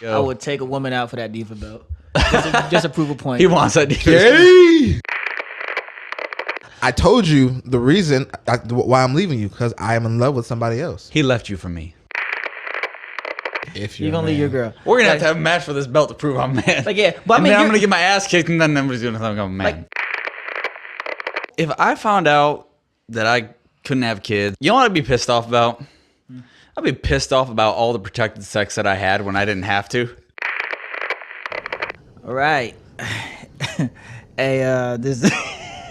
I would take a woman out for that diva belt. Just to prove a point. He wants that diva. Hey! I told you the reason why I'm leaving you, because I am in love with somebody else. He left you for me. If you're going to leave your girl. We're going to have a match for this belt to prove I'm man. Like, yeah. But I mean, then I'm going to get my ass kicked, and then nobody's going to think I'm man. If I found out that I couldn't have kids, you know what I'd be pissed off about? I'd be pissed off about all the protected sex that I had when I didn't have to. All right. Hey, this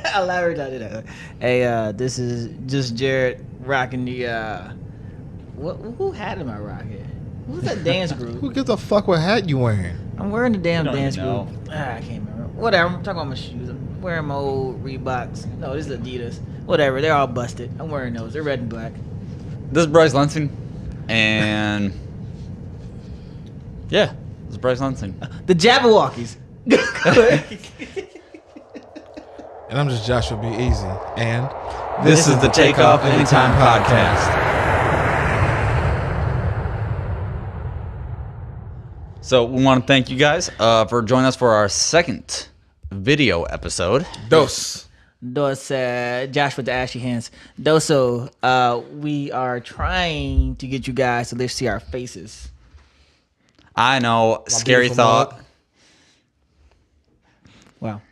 I love every time I do that. Hey, this is just Jared rocking the who hat am I rocking? Who's that dance group? Who gives a fuck what hat you wearing? I'm wearing the damn dance group. I can't remember. Whatever. I'm talking about my shoes. I'm wearing my old Reeboks. No, this is Adidas. Whatever. They're all busted. I'm wearing those. They're red and black. This is Bryce Lansing, and yeah, this is Bryce Lansing. The Jabberwockies. And I'm just Joshua B. Easy. And this is the Takeoff Anytime Podcast. So we want to thank you guys for joining us for our second video episode. Dos, Josh with the ashy hands. Doso, we are trying to get you guys to see our faces. I know, scary thought. Wow.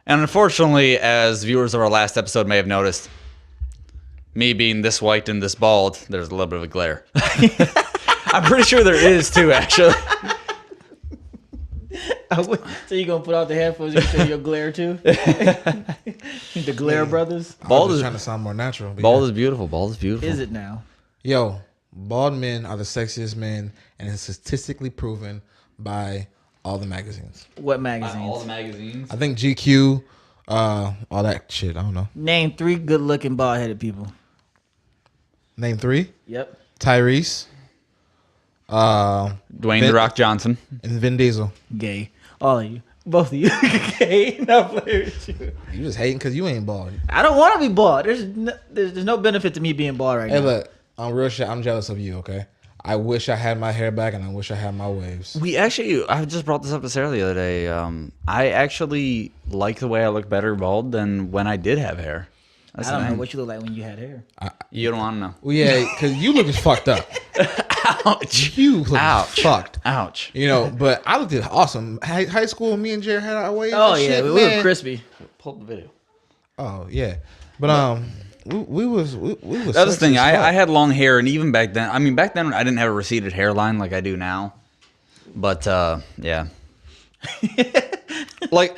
And unfortunately, as viewers of our last episode may have noticed, me being this white and this bald, there's a little bit of a glare. I'm pretty sure there is too, actually. So you gonna put out the headphones and show your glare too? The Glare Brothers. Bald is trying to sound more natural. Bald is beautiful. Bald is beautiful. Is it now? Yo, bald men are the sexiest men, and it's statistically proven by all the magazines. What magazines? All the magazines. I think GQ, all that shit. I don't know. Name 3 good-looking bald-headed people. Name 3. Yep. Tyrese. Dwayne The Rock Johnson. And Vin Diesel. Gay. All of you. Both of you. Gay. Not playing with you. You just hating because you ain't bald. I don't want to be bald. There's no benefit to me being bald right now. Hey, look. On real shit, I'm jealous of you, okay? I wish I had my hair back, and I wish I had my waves. I just brought this up to Sarah the other day. I actually like the way I look better bald than when I did have hair. I don't know what you look like when you had hair. You don't want to know. Well, yeah, because you look fucked up. Ouch. You look fucked. Ouch. You know, but I looked awesome. High school, me and Jared had our waves. Oh, and yeah, shit, we man. were crispy. Pull up the video. Oh, yeah. But, we was that was the thing. I had long hair, and even back then, I didn't have a receded hairline like I do now. But yeah, like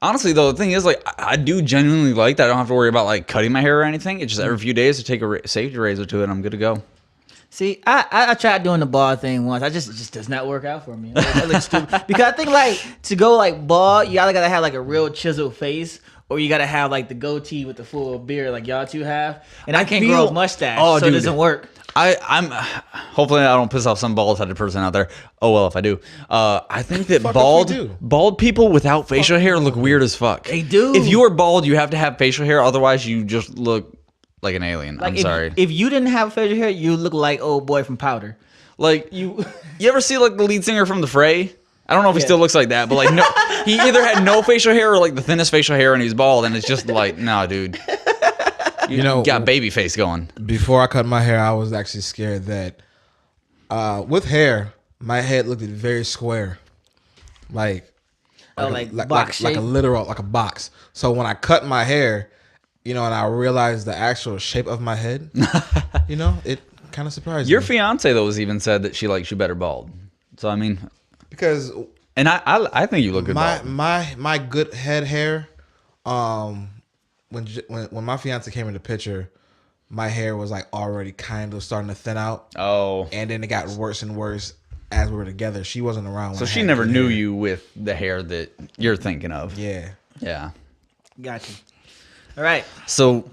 honestly though, the thing is, like, I do genuinely like that. I don't have to worry about like cutting my hair or anything. It's just every few days to take a safety razor to it, and I'm good to go. See, I tried doing the bald thing once. It just does not work out for me. I look stupid. Because I think like to go like bald, you either gotta have like a real chiseled face, or you gotta have like the goatee with the full beard like y'all two have. And I can't grow a mustache, so it doesn't work. I'm hopefully I don't piss off some bald-headed person out there. Oh well, if I do. I think that bald people without facial hair look weird as fuck. They do. If you are bald, you have to have facial hair. Otherwise, you just look like an alien. Like I'm sorry. If you didn't have facial hair, you look like old boy from Powder. Like you ever see like the lead singer from The Fray? I don't know if he still looks like that, but like no, he either had no facial hair or like the thinnest facial hair, and he's bald, and it's just like, no, dude. You know, got baby face going. Before I cut my hair, I was actually scared that with hair, my head looked very square, like a literal like a box. So when I cut my hair, you know, and I realized the actual shape of my head, you know, it kind of surprised me. Your fiance though has even said that she likes you better bald. So I mean, because and I think you look good. My good head hair, when my fiance came in the picture, my hair was like already kind of starting to thin out. Oh, and then it got worse and worse as we were together. She wasn't around. So she never knew you with the hair that you're thinking of. Yeah. Yeah. Gotcha. All right. So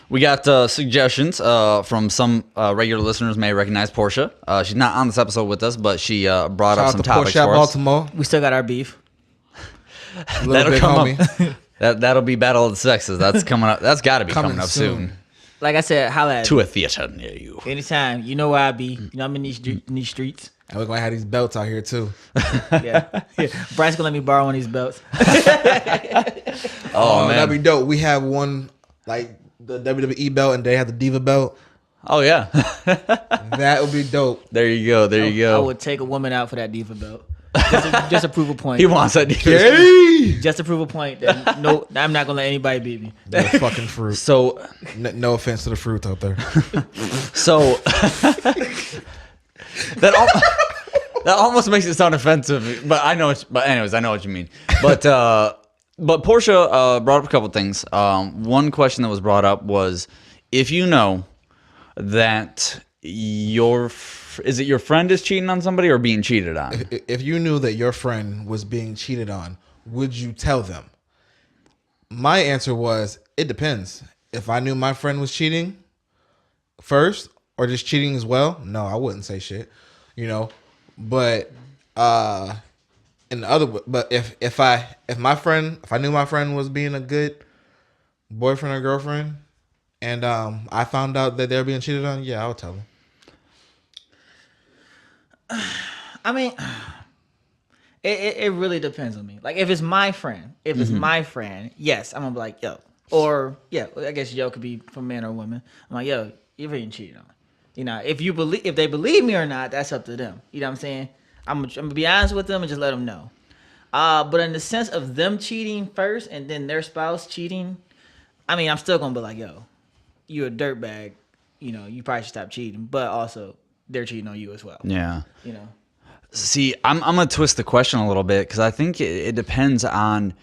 we got suggestions from some regular listeners may recognize Portia. She's not on this episode with us, but she brought up some topics for us. Baltimore. We still got our beef. That'll come up. That'll be Battle of the Sexes. That's coming up. That's got to be coming up soon. Like I said, holla at to a theater near you. Anytime. You know where I be. You know I'm in these streets. And we're gonna have these belts out here too. Yeah. Bryce gonna let me borrow one of these belts. Oh man, that'd be dope. We have one like the WWE belt, and they have the Diva belt. Oh yeah, that would be dope. There you go. There you go. I would take a woman out for that Diva belt. Just to prove a point. He wants that. Just to prove a point that no, I'm not gonna let anybody beat me. The fucking fruit. So, no offense to the fruit out there. So that almost makes it sound offensive, but I know. But anyways, I know what you mean. But Portia brought up a couple things. One question that was brought up was if you know that is it your friend is cheating on somebody or being cheated on? If you knew that your friend was being cheated on, would you tell them? My answer was, it depends. If I knew my friend was cheating first or just cheating as well, no, I wouldn't say shit. You know, but if I knew my friend was being a good boyfriend or girlfriend, and I found out that they're being cheated on, yeah, I would tell them. I mean, it really depends on me. Like if it's my friend, yes, I'm gonna be like, yo, or yeah, I guess yo could be for men or women. I'm like, yo, you're being cheated on. You know, if they believe me or not, that's up to them. You know what I'm saying? I'm gonna be honest with them and just let them know. But in the sense of them cheating first and then their spouse cheating, I mean, I'm still gonna be like, yo, you're a dirtbag. You know, you probably should stop cheating. But also, they're cheating on you as well. Yeah. You know. See, I'm gonna twist the question a little bit because I think it depends on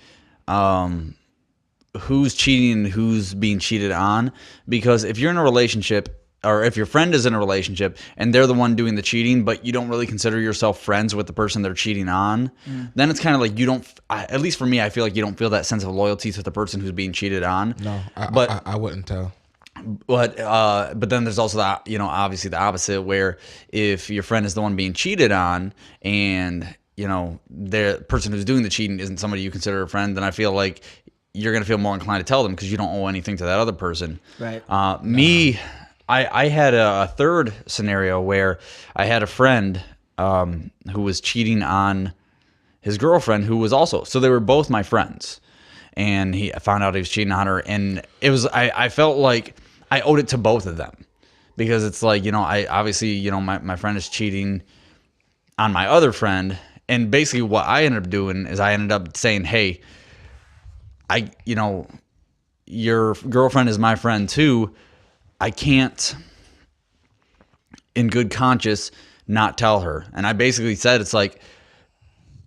who's cheating and who's being cheated on. Because if you're in a relationship, or if your friend is in a relationship and they're the one doing the cheating, but you don't really consider yourself friends with the person they're cheating on, then it's kind of like you don't. At least for me, I feel like you don't feel that sense of loyalty to the person who's being cheated on. No, I wouldn't tell. But then there's also that, you know, obviously the opposite, where if your friend is the one being cheated on and, you know, the person who's doing the cheating isn't somebody you consider a friend, then I feel like you're going to feel more inclined to tell them because you don't owe anything to that other person. Right. I had a third scenario where I had a friend who was cheating on his girlfriend who was also, so they were both my friends. And I found out he was cheating on her, and it was, I felt like I owed it to both of them because it's like, you know, I obviously, you know, my friend is cheating on my other friend. And basically what I ended up doing is I ended up saying, hey, you know, your girlfriend is my friend too. I can't in good conscience not tell her. And I basically said, it's like,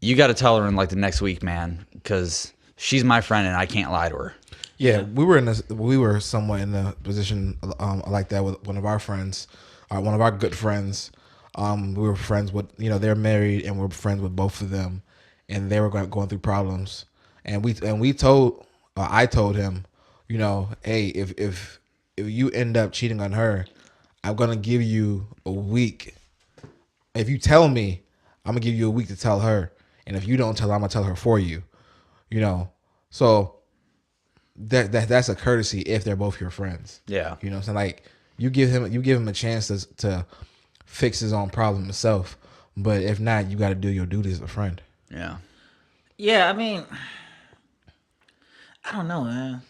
you got to tell her in like the next week, man, because she's my friend and I can't lie to her. Yeah, we were somewhat in a position like that with one of our friends, one of our good friends. We were friends with, you know, they're married and we're friends with both of them, and they were going through problems. And I told him, you know, hey, if you end up cheating on her, I'm gonna give you a week. If you tell me, I'm gonna give you a week to tell her, and if you don't tell her, I'm gonna tell her for you. You know, so that's a courtesy if they're both your friends. Yeah, you know, so like you give him a chance to fix his own problem himself. But if not, you got to do your duty as a friend. Yeah. Yeah, I mean, I don't know, man.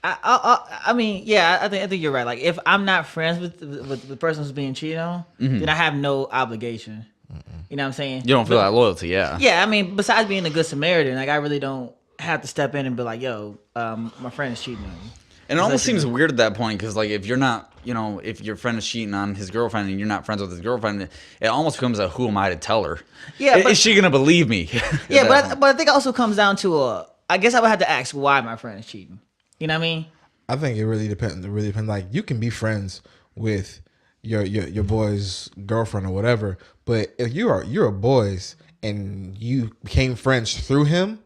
I mean, yeah, I think you're right. Like, if I'm not friends with the person who's being cheated on, then I have no obligation. You know what I'm saying? You don't feel that loyalty, yeah. Yeah, I mean, besides being a good Samaritan, like I really don't have to step in and be like, yo, my friend is cheating on you. And it almost seems weird at that point because, like, if you're not, you know, if your friend is cheating on his girlfriend and you're not friends with his girlfriend, it almost becomes a who am I to tell her? Yeah, is she gonna believe me? Yeah, but I think it also comes down to I guess I would have to ask why my friend is cheating. You know what I mean? I think it really depends. Like, you can be friends with your boy's girlfriend or whatever, but if you're boys and you became friends through him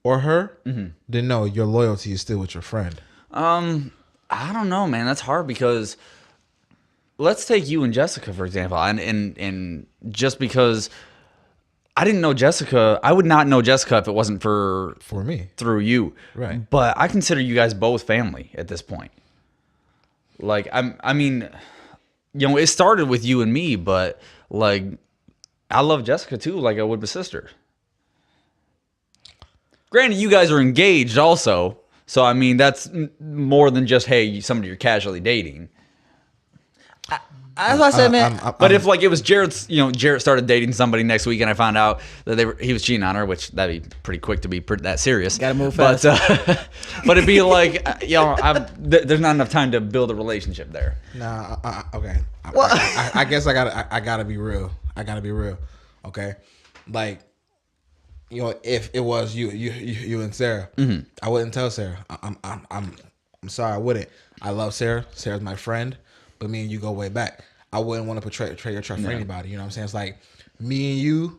or her, then no, your loyalty is still with your friend. I don't know, man. That's hard because let's take you and Jessica, for example. And just because I didn't know Jessica, I would not know Jessica if it wasn't for me, through you. Right. But I consider you guys both family at this point. Like, I mean, you know, it started with you and me, but like I love Jessica too, like I would my sister. Granted, you guys are engaged also, so I mean that's more than just hey, somebody you're casually dating. That's what I said, man. But if like it was Jared's, you know, Jared started dating somebody next week, and I found out that he was cheating on her, which that'd be pretty quick to be that serious. Gotta move fast. But it'd be like, you know, there's not enough time to build a relationship there. Nah, okay. I guess I gotta be real. I gotta be real. Okay, like, you know, if it was you and Sarah, I wouldn't tell Sarah. I'm sorry, I wouldn't. I love Sarah. Sarah's my friend. But me and you go way back. I wouldn't want to betray your trust for anybody. You know what I'm saying? It's like me and you.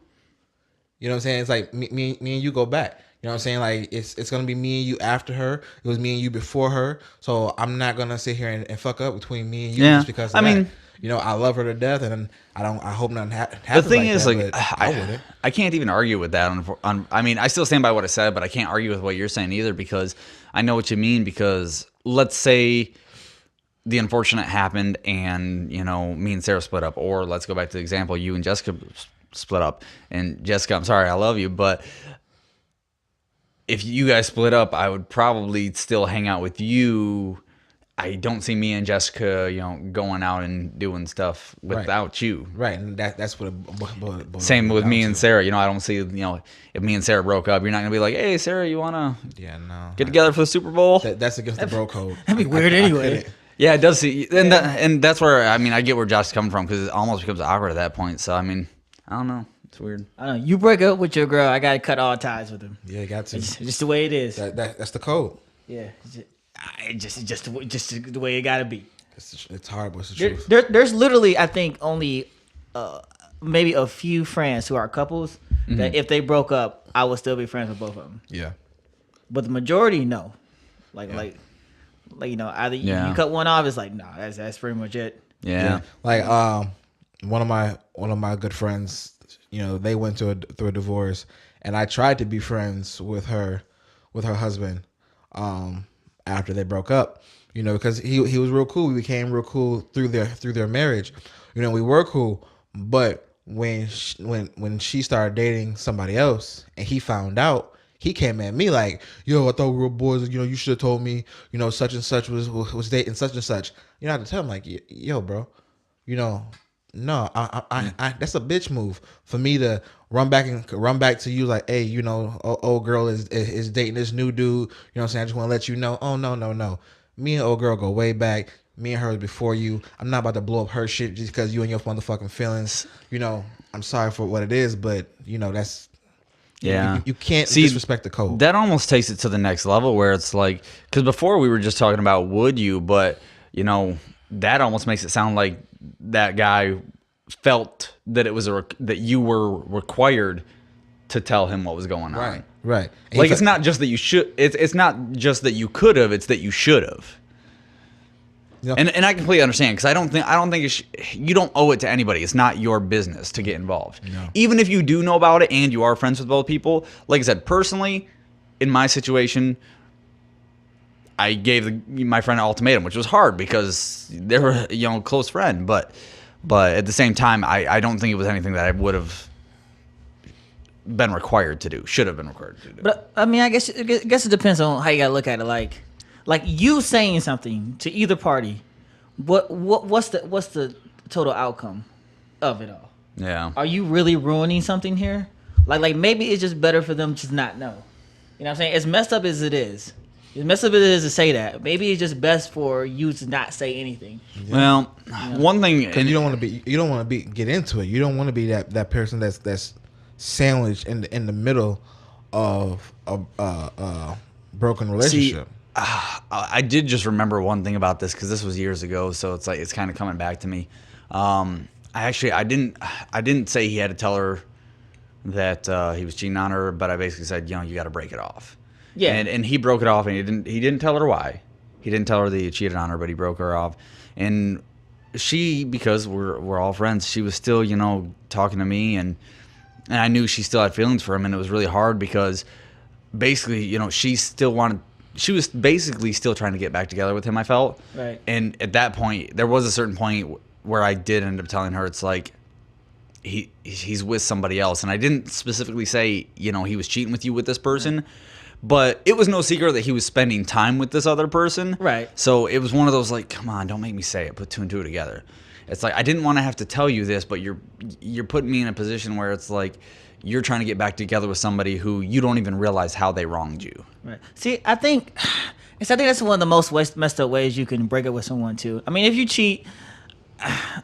You know what I'm saying? It's like me and you go back. You know what I'm saying? Like it's gonna be me and you after her. It was me and you before her. So I'm not gonna sit here and fuck up between me and you just because. Of that. You know, I love her to death, and I hope nothing happens. The thing like is, that, like I can't even argue with that. I mean, I still stand by what I said, but I can't argue with what you're saying either because I know what you mean. Because let's say the unfortunate happened and, you know, me and Sarah split up. Or let's go back to the example, you and Jessica split up. And Jessica, I'm sorry, I love you. But if you guys split up, I would probably still hang out with you. I don't see me and Jessica, you know, going out and doing stuff without you. Right. And that's what same with me and Sarah. You know, I don't see, you know, if me and Sarah broke up, you're not going to be like, hey, Sarah, you want to get together for the Super Bowl? That's against the bro code. That'd be weird anyway. Yeah, it does. And that's where, I mean, I get where Josh is coming from because it almost becomes awkward at that point. So, I mean, I don't know. It's weird. I don't know. You break up with your girl, I got to cut all ties with him. Yeah, you got to. It's just the way it is. That's the code. Yeah. It's just the way it got to be. It's hard, but it's the truth. There's literally, I think, only maybe a few friends who are couples that if they broke up, I would still be friends with both of them. Yeah. But the majority, no. Like you know, either you cut one off, it's like, no, that's pretty much it. Yeah. Like one of my good friends, you know, they went through a divorce, and I tried to be friends with her husband after they broke up, you know, because he was real cool. We became real cool through their marriage. You know, we were cool, but when she started dating somebody else and he found out, he came at me like, yo, I thought we were boys. You know, you should have told me, you know, such and such was dating such and such. You know, I had to tell him like, yo, bro, you know, no, I that's a bitch move for me to run back to you like, hey, you know, old girl is dating this new dude. You know what I'm saying? I just want to let you know. Oh, no. Me and old girl go way back. Me and her was before you. I'm not about to blow up her shit just because you and your motherfucking feelings. You know, I'm sorry for what it is, but you know, that's. Yeah, you can't disrespect the code. That almost takes it to the next level where it's like, because before we were just talking about would you, but you know that almost makes it sound like that guy felt that it was that you were required to tell him what was going on. Right. Like it's not just that you should. It's not just that you could have. It's that you should have. Yep. And I completely understand because I don't think you don't owe it to anybody. It's not your business to get involved. No. Even if you do know about it and you are friends with both people, like I said, personally, in my situation, I gave my friend an ultimatum, which was hard because they were a close friend. But at the same time, I don't think it was anything that I would have been required to do. Should have been required to do. But I mean, I guess it depends on how you gotta look at it. Like you saying something to either party, what's the total outcome of it all? Yeah. Are you really ruining something here? Like maybe it's just better for them to not know. You know what I'm saying? As messed up as it is to say that, maybe it's just best for you to not say anything. Yeah. Well, one thing, because you don't want to get into it. You don't want to be that person that's sandwiched in the middle of a broken relationship. See, I did just remember one thing about this because this was years ago, so it's like it's kind of coming back to me. I didn't say he had to tell her that he was cheating on her, but I basically said, you got to break it off. Yeah. And he broke it off, and he didn't tell her why. He didn't tell her that he cheated on her, but he broke her off. And she, because we're all friends, she was still talking to me, and I knew she still had feelings for him, and it was really hard because basically she was basically still trying to get back together with him, I felt. Right. And at that point, there was a certain point where I did end up telling her it's like he's with somebody else, and I didn't specifically say he was cheating with you with this person, but it was no secret that he was spending time with this other person. Right. So it was one of those like, come on, don't make me say it. Put two and two together. It's like I didn't want to have to tell you this, but you're putting me in a position where it's like you're trying to get back together with somebody who you don't even realize how they wronged you. Right. See, I think that's one of the most messed up ways you can break up with someone too. I mean, if you cheat,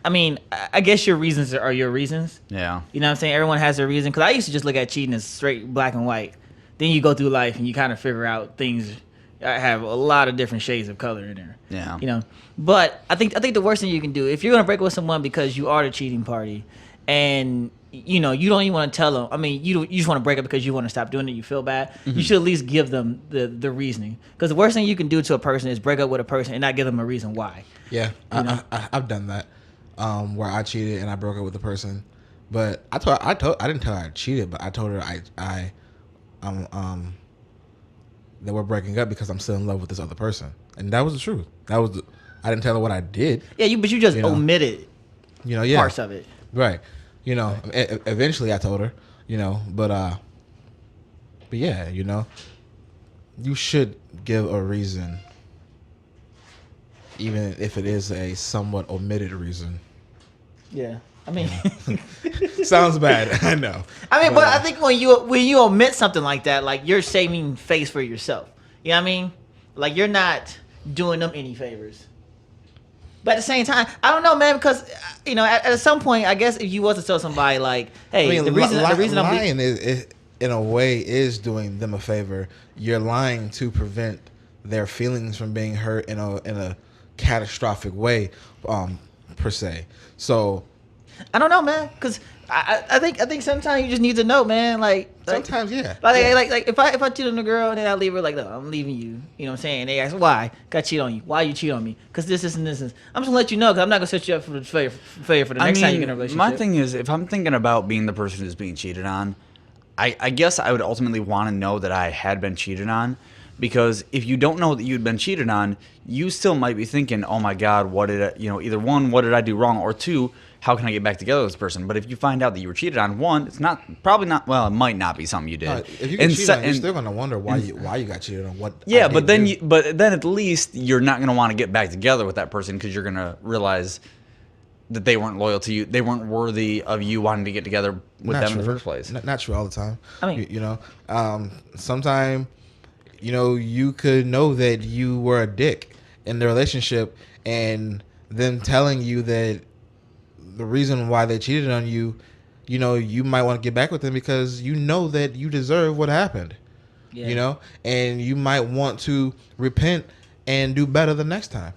I mean, I guess your reasons are your reasons. Yeah. You know what I'm saying? Everyone has their reason. Because I used to just look at cheating as straight black and white. Then you go through life and you kind of figure out things have a lot of different shades of color in there. Yeah. But I think the worst thing you can do, if you're gonna break up with someone because you are the cheating party, and you don't even want to tell them. I mean, you just want to break up because you want to stop doing it. You feel bad. Mm-hmm. You should at least give them the reasoning. Because the worst thing you can do to a person is break up with a person and not give them a reason why. Yeah, I've done that. Where I cheated and I broke up with the person, but I didn't tell her I cheated, but I told her that we're breaking up because I'm still in love with this other person, and that was the truth. I didn't tell her what I did. Yeah, but you just omitted. Parts of it. Right. Eventually I told her. But yeah, you should give a reason, even if it is a somewhat omitted reason. Yeah. I mean, sounds bad. I know. I mean, but I think when you omit something like that, like you're saving face for yourself. You know what I mean? Like you're not doing them any favors. But at the same time, I don't know, man, because at some point, I guess if you was to tell somebody like, hey, the reason lying is in a way is doing them a favor. You're lying to prevent their feelings from being hurt in a catastrophic way, per se. So. I don't know, man, because I think sometimes you just need to know, man. Sometimes, yeah. Like if I cheat on a girl and then I leave her, like, look, I'm leaving you. You know what I'm saying? They ask, why? Got cheat on you? Why you cheat on me? Because this, and this. I'm just gonna let you know because I'm not gonna set you up for the failure for the next time you get in a relationship. My thing is, if I'm thinking about being the person who's being cheated on, I guess I would ultimately want to know that I had been cheated on. Because if you don't know that you'd been cheated on, you still might be thinking, oh my God, what did I, either one, what did I do wrong? Or two, how can I get back together with this person? But if you find out that you were cheated on, one, it's probably not, well, it might not be something you did. If you get cheated on, you're still going to wonder why you got cheated on. What? Yeah, but then at least you're not going to want to get back together with that person because you're going to realize that they weren't loyal to you. They weren't worthy of you wanting to get together with them in the first place. Not true all the time. I mean, sometimes, you could know that you were a dick in the relationship and them telling you that the reason why they cheated on you, you might want to get back with them because you know that you deserve what happened. Yeah. And you might want to repent and do better the next time.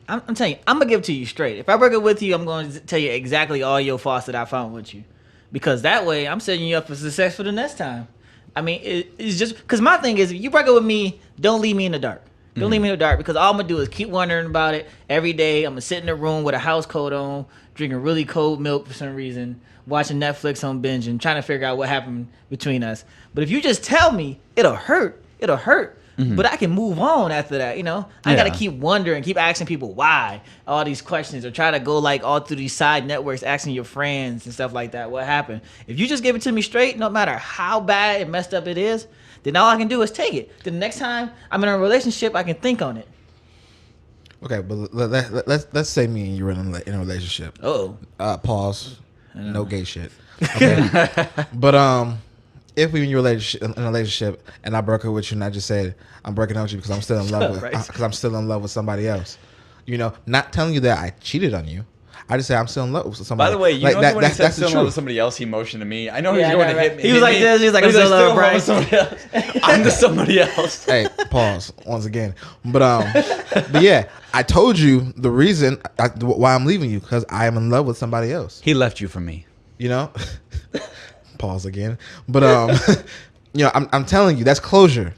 I'm telling you, I'm going to give it to you straight. If I break up with you, I'm going to tell you exactly all your faults that I found with you. Because that way, I'm setting you up for success for the next time. I mean, it's just... Because my thing is, if you break up with me, don't leave me in the dark. Don't leave me in the dark because all I'm going to do is keep wondering about it every day. I'm going to sit in the room with a house coat on, drinking really cold milk for some reason, watching Netflix on binge and trying to figure out what happened between us. But if you just tell me, it'll hurt. It'll hurt. Mm-hmm. But I can move on after that, I got to keep wondering, keep asking people why, all these questions, or try to go like all through these side networks asking your friends and stuff like that, what happened. If you just give it to me straight, no matter how bad and messed up it is, then all I can do is take it. Then the next time I'm in a relationship, I can think on it. Okay, but let's say me and you were in a relationship. Oh. Pause. No gay shit. Okay. But if we were in a relationship and I broke up with you and I just said I'm breaking up with you because I'm still in love with somebody else, not telling you that I cheated on you. I just say I'm still in love with somebody. By the way, when he said still in love with somebody else, he motioned to me. I know he's going to hit me. He was like this. He was like, I'm still in love with somebody else. I'm the somebody else. Hey, pause once again. But yeah, I told you the reason why I'm leaving you because I am in love with somebody else. He left you for me. Pause again. But I'm telling you that's closure.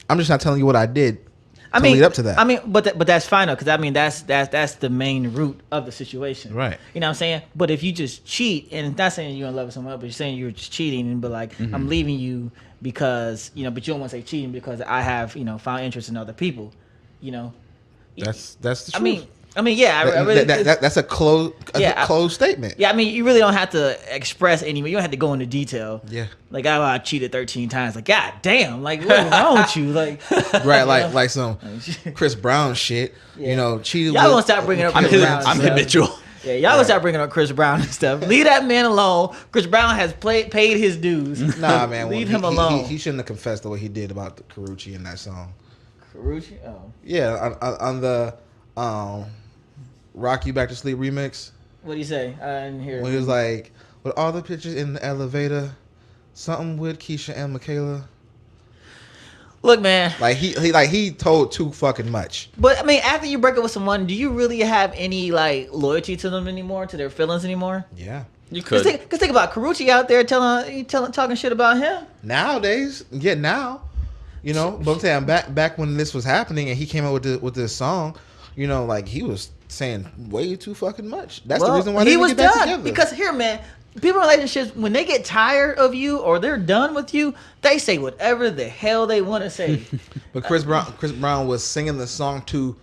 I'm just not telling you what I did. Lead up to that. I mean, but that's fine though, because I mean that's the main root of the situation, right? You know what I'm saying? But if you just cheat, and it's not saying you're in love with someone else, but you're saying you're just cheating, but like I'm leaving you because but you don't want to say cheating because I have found interest in other people, That's the truth. I mean, I mean, yeah, that's a closed statement. Yeah, I mean, you really don't have to express anymore. You don't have to go into detail. Yeah, like I cheated 13 times. Like, god damn, like what's wrong with you? Like, right, like some Chris Brown shit. Yeah. You know, cheated. Y'all gonna stop bringing up Chris Brown. I'm habitual. Yeah, y'all gonna stop bringing up Chris Brown and stuff. Leave that man alone. Chris Brown has paid his dues. Nah, man, leave him alone. He shouldn't have confessed the way he did about the Karrueche in that song. Karrueche? Oh. Yeah, on the Rock You Back to Sleep remix. What do you say? I didn't hear. When he was like, with all the pictures in the elevator, something with Keisha and Michaela. Look, man. Like he told too fucking much. But I mean, after you break up with someone, do you really have any like loyalty to them anymore, to their feelings anymore? Yeah, you could. Cause think about Karrueche out there talking shit about him. Nowadays, yeah, now, you know. But I'm saying back when this was happening and he came out with this song, you know, like he was saying way too fucking much. That's the reason why they didn't get back together. Because here, man. People in relationships, when they get tired of you or they're done with you, they say whatever the hell they want to say. But Chris Brown was singing the song to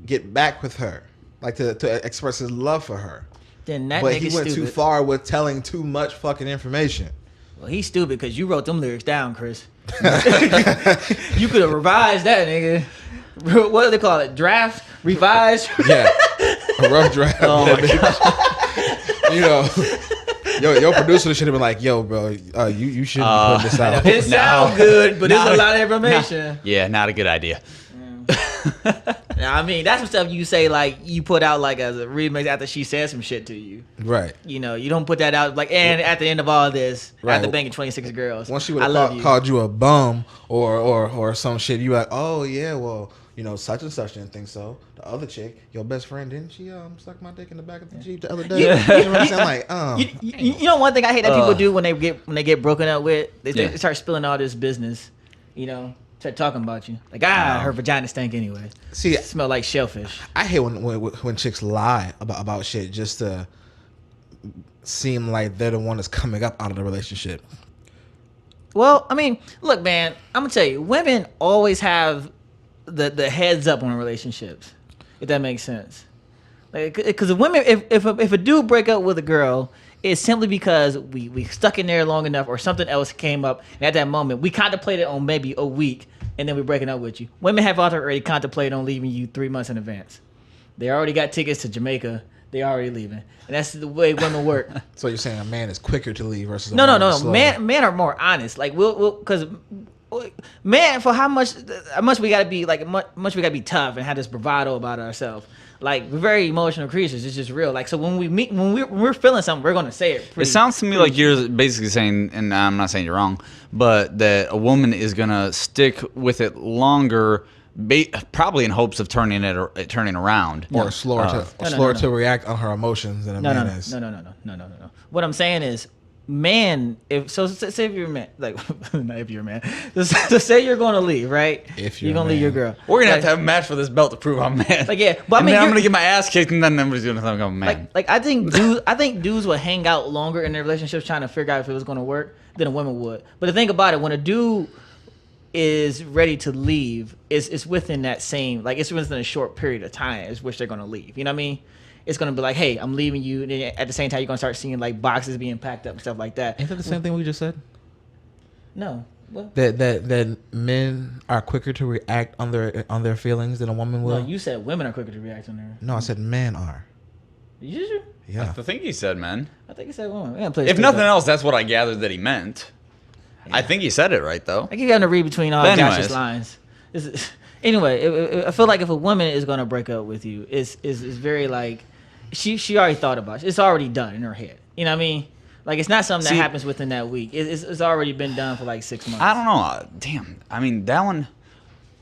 get back with her, like to express his love for her. Then that but nigga's he went too far with telling too much fucking information. Well, he's stupid because you wrote them lyrics down, Chris. You could have revised that, nigga. What do they call it? Draft? Revised? Yeah. A rough draft. Oh my God. You know. Your producer should have been like, "Yo, bro, you shouldn't be putting this out." It sounds good, but it's a lot of information. Yeah, not a good idea. Now, I mean, that's some stuff you say like you put out like as a remix after she said some shit to you. Right. You know, you don't put that out like, and at the end of all this, after banging 26 girls, once she would have called you a bum or some shit, you like, oh yeah, well, you know, such and such didn't think so. The other chick, your best friend, didn't she suck my dick in the back of the Jeep the other day? You know what I'm saying? Like, you know, one thing I hate that people do when they get broken up with, they start spilling all this business. You know, start talking about you. Like, her vagina stank anyway. See, it smell like shellfish. I hate when chicks lie about shit just to seem like they're the one that's coming up out of the relationship. Well, I mean, look, man, I'm gonna tell you, women always have the heads up on relationships, if that makes sense. Like, because women, if a dude break up with a girl, it's simply because we stuck in there long enough or something else came up, and at that moment we contemplated on maybe a week, and then we're breaking up with you. Women have already contemplated on leaving you 3 months in advance. They already got tickets to Jamaica. They already leaving, and that's the way women work. So you're saying a man is quicker to leave versus no. Men are more honest. Like we'll because. Man, for how much we gotta be like, much we gotta be tough and have this bravado about ourselves. Like, we're very emotional creatures. It's just real. Like, so when we're feeling something, we're gonna say it. It sounds to me like you're basically saying, and I'm not saying you're wrong, but that a woman is gonna stick with it longer, probably in hopes of turning around, or slower to react on her emotions than a man is. No. What I'm saying is, man, say if you're a man, like not if you're a man, so say you're going to leave, right? If you're going to leave your girl, we're gonna have a match for this belt to prove I'm a man. Like, yeah, but I mean, I'm gonna get my ass kicked, and then nobody's gonna think I'm a man. Like I think dudes would hang out longer in their relationships trying to figure out if it was going to work than a woman would. But the thing about it, when a dude is ready to leave, it's within that same, like, it's within a short period of time is which they're going to leave. You know what I mean? It's going to be like, hey, I'm leaving you. And then at the same time, you're going to start seeing like boxes being packed up and stuff like that. Ain't that the same thing we just said? No. What? That men are quicker to react on their feelings than a woman will? No, you said women are quicker to react on their... No, I said men are. Did you? Yeah. I think he said men. I think he said women. If nothing else, that's what I gathered that he meant. Yeah. I think he said it right, though. I keep having to read between all Josh's lines. Anyway, I feel like if a woman is going to break up with you, it's very like... She already thought about it. It's already done in her head. You know what I mean? Like, it's not something that happens within that week. It's already been done for like 6 months. I don't know. Damn. I mean, that one,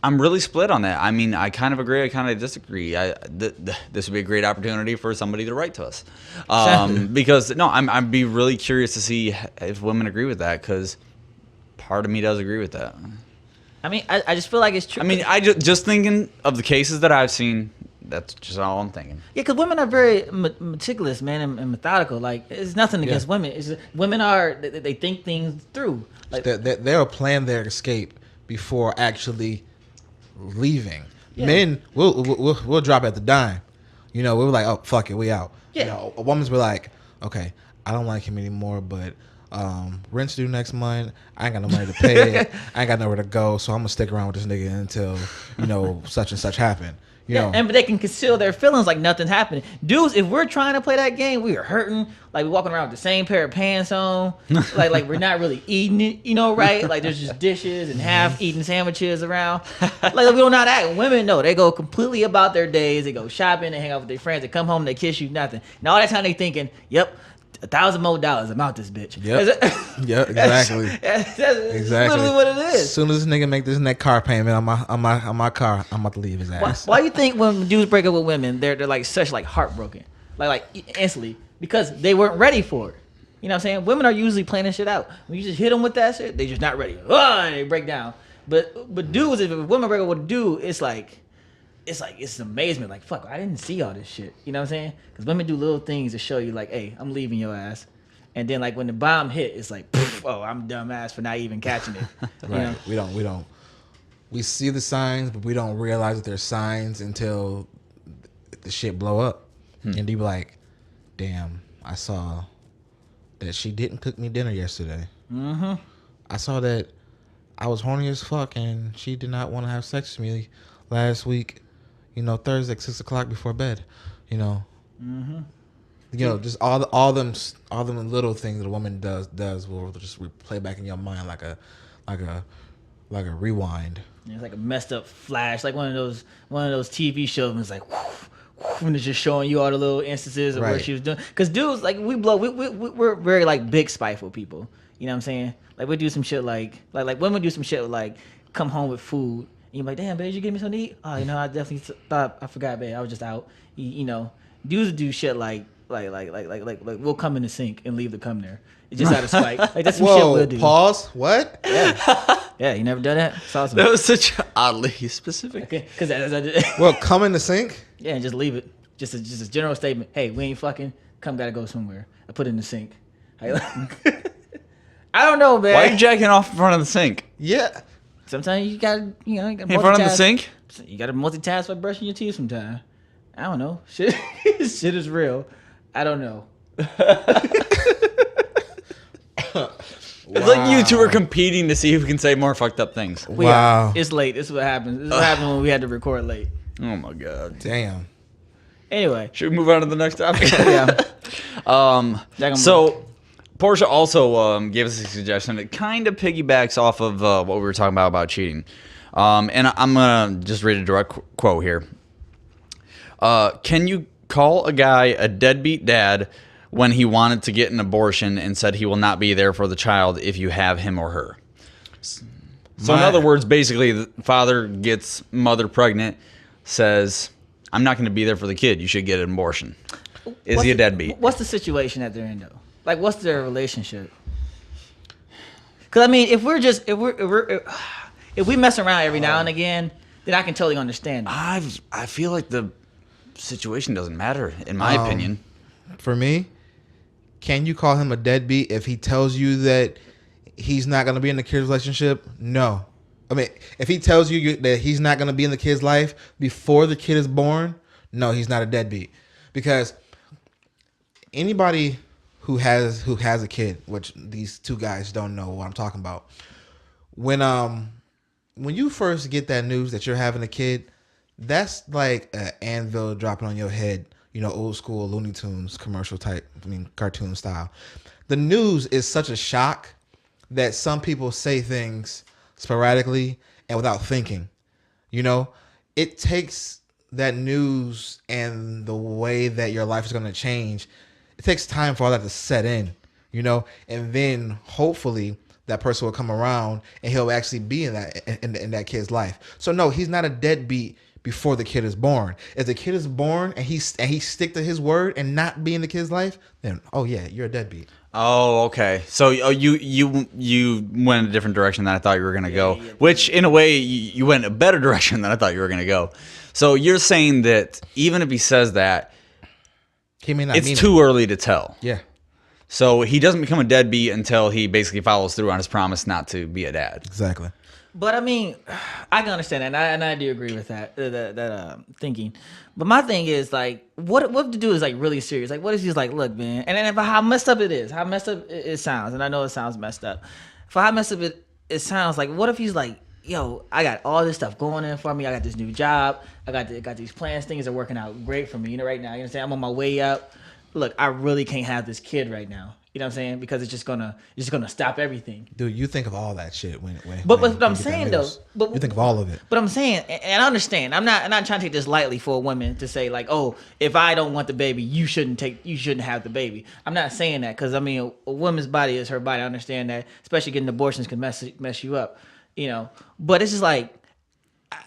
I'm really split on that. I mean, I kind of agree. I kind of disagree. This would be a great opportunity for somebody to write to us. Because, no, I'd be really curious to see if women agree with that, because part of me does agree with that. I mean, I just feel like it's true. I mean, just thinking of the cases that I've seen, that's just all I'm thinking. Yeah, because women are very meticulous, man, and methodical. Like, it's nothing against women. It's just, women they think things through. Like, they'll plan their escape before actually leaving. Yeah. Men, we'll drop at the dime. You know, we were like, oh, fuck it, we out. Yeah. You know, a woman's be like, okay, I don't like him anymore, but rent's due next month. I ain't got no money to pay it. I ain't got nowhere to go, so I'm gonna stick around with this nigga until, you know, such and such happen. You know. And but they can conceal their feelings like nothing happened. Dudes, if we're trying to play that game, we are hurting. Like we're walking around with the same pair of pants on. like we're not really eating it, you know, right? Like there's just dishes and half-eaten sandwiches around. Like we don't know how to act. Women, no, they go completely about their days. They go shopping, they hang out with their friends, they come home, they kiss you, nothing. And all that time they thinking, yep, $1,000 more, I'm out this bitch. Yep. Yep, exactly. That's exactly literally what it is. As soon as this nigga make this next car payment on my car, I'm about to leave his ass. Why you think when dudes break up with women, they're like such like heartbroken, like instantly, because they weren't ready for it. You know what I'm saying? Women are usually planning shit out. When you just hit them with that shit, they just not ready. They break down. But dudes, if a woman break up with a dude, it's amazement. Like, fuck, I didn't see all this shit. You know what I'm saying? Because women do little things to show you, like, hey, I'm leaving your ass. And then, like, when the bomb hit, it's like, oh, I'm dumbass for not even catching it. Right. We don't. We see the signs, but we don't realize that there's signs until the shit blow up. And you be like, damn, I saw that she didn't cook me dinner yesterday. Mm-hmm. I saw that I was horny as fuck and she did not want to have sex with me last week. You know, Thursday at 6 o'clock before bed. You know, you know, just all them little things that a woman does will just play back in your mind like a rewind. It's like a messed up flash, like one of those TV shows. And it's like, and it's just showing you all the little instances of what she was doing. Because dudes, like we're very like big spiteful people. You know what I'm saying? Like we do some shit like women do some shit like come home with food. And you're like, damn, babe, you give me something to eat? Oh, you know, I definitely thought I forgot, babe. I was just out. You know, dudes do shit like we'll come in the sink and leave the cum there. It's just out of spite. Like that's some shit we'll do. Pause. What? Yeah, you never done that? It's awesome. That was such oddly specific. Okay, because Well, come in the sink? Yeah, and just leave it. Just a general statement. Hey, we ain't fucking. Cum gotta go somewhere. I put it in the sink. I don't know, man. Why are you jacking off in front of the sink? Yeah. Sometimes you gotta, in front of the sink? You gotta multitask by brushing your teeth sometimes. I don't know. Shit is real. I don't know. It's like you two are competing to see who can say more fucked up things. Wow. It's late. This is what happens. This is what happened when we had to record late. Oh my god. Damn. Anyway. Should we move on to the next topic? Yeah. So Portia also gave us a suggestion. It kind of piggybacks off of what we were talking about cheating. And I'm going to just read a direct quote here. Can you call a guy a deadbeat dad when he wanted to get an abortion and said he will not be there for the child if you have him or her? So in other words, basically, the father gets mother pregnant, says, I'm not going to be there for the kid. You should get an abortion. Is he a deadbeat? What's the situation that they're in, though? Like, what's their relationship? Because, I mean, if we mess around every now and again, then I can totally understand it. I feel like the situation doesn't matter, in my opinion. For me, can you call him a deadbeat if he tells you that he's not going to be in the kid's relationship? No. I mean, if he tells you that he's not going to be in the kid's life before the kid is born, no, he's not a deadbeat. Because anybody who has a kid, which these two guys don't know what I'm talking about, when you first get that news that you're having a kid, that's like an anvil dropping on your head, you know, old school Looney Tunes commercial type, cartoon style. The news is such a shock that some people say things sporadically and without thinking. You know, it takes that news and the way that your life is going to change. It takes time for all that to set in, you know, and then hopefully that person will come around and he'll actually be in that kid's life. So no, he's not a deadbeat before the kid is born. If the kid is born and he stick to his word and not be in the kid's life, then oh yeah, you're a deadbeat. Oh, okay. So you went a different direction than I thought you were going to go, which in a way you went a better direction than I thought you were going to go. So you're saying that even if he says that, he may not it's too early to tell. Yeah. So he doesn't become a deadbeat until he basically follows through on his promise not to be a dad. Exactly. But I mean, I can understand that, and I do agree with that thinking. But my thing is like, what if the dude is like really serious? Like, what if he's like, look, man, and then how messed up it is, how messed up it sounds, and I know it sounds messed up. For how messed up it sounds, like, what if he's like, yo, I got all this stuff going in for me. I got this new job. I got these plans. Things are working out great for me. You know, right now, you know what I'm saying? I'm on my way up. Look, I really can't have this kid right now. You know what I'm saying? Because it's just gonna stop everything. Dude, you think of all that shit when but I'm saying though, you think of all of it. But I'm saying, and I understand. I'm not trying to take this lightly for a woman to say like, oh, if I don't want the baby, you shouldn't have the baby. I'm not saying that because I mean, a woman's body is her body. I understand that, especially getting abortions can mess you up. You know, but it's just like,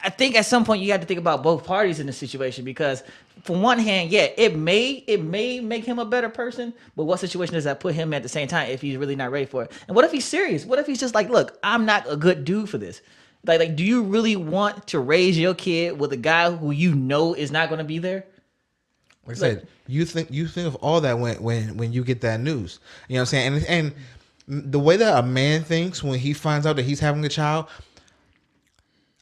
I think at some point you have to think about both parties in the situation because, from one hand, yeah, it may make him a better person, but what situation does that put him at the same time if he's really not ready for it? And what if he's serious? What if he's just like, look, I'm not a good dude for this. Like, do you really want to raise your kid with a guy who you know is not going to be there? Like I said, you think of all that when you get that news. You know what I'm saying? And the way that a man thinks when he finds out that he's having a child,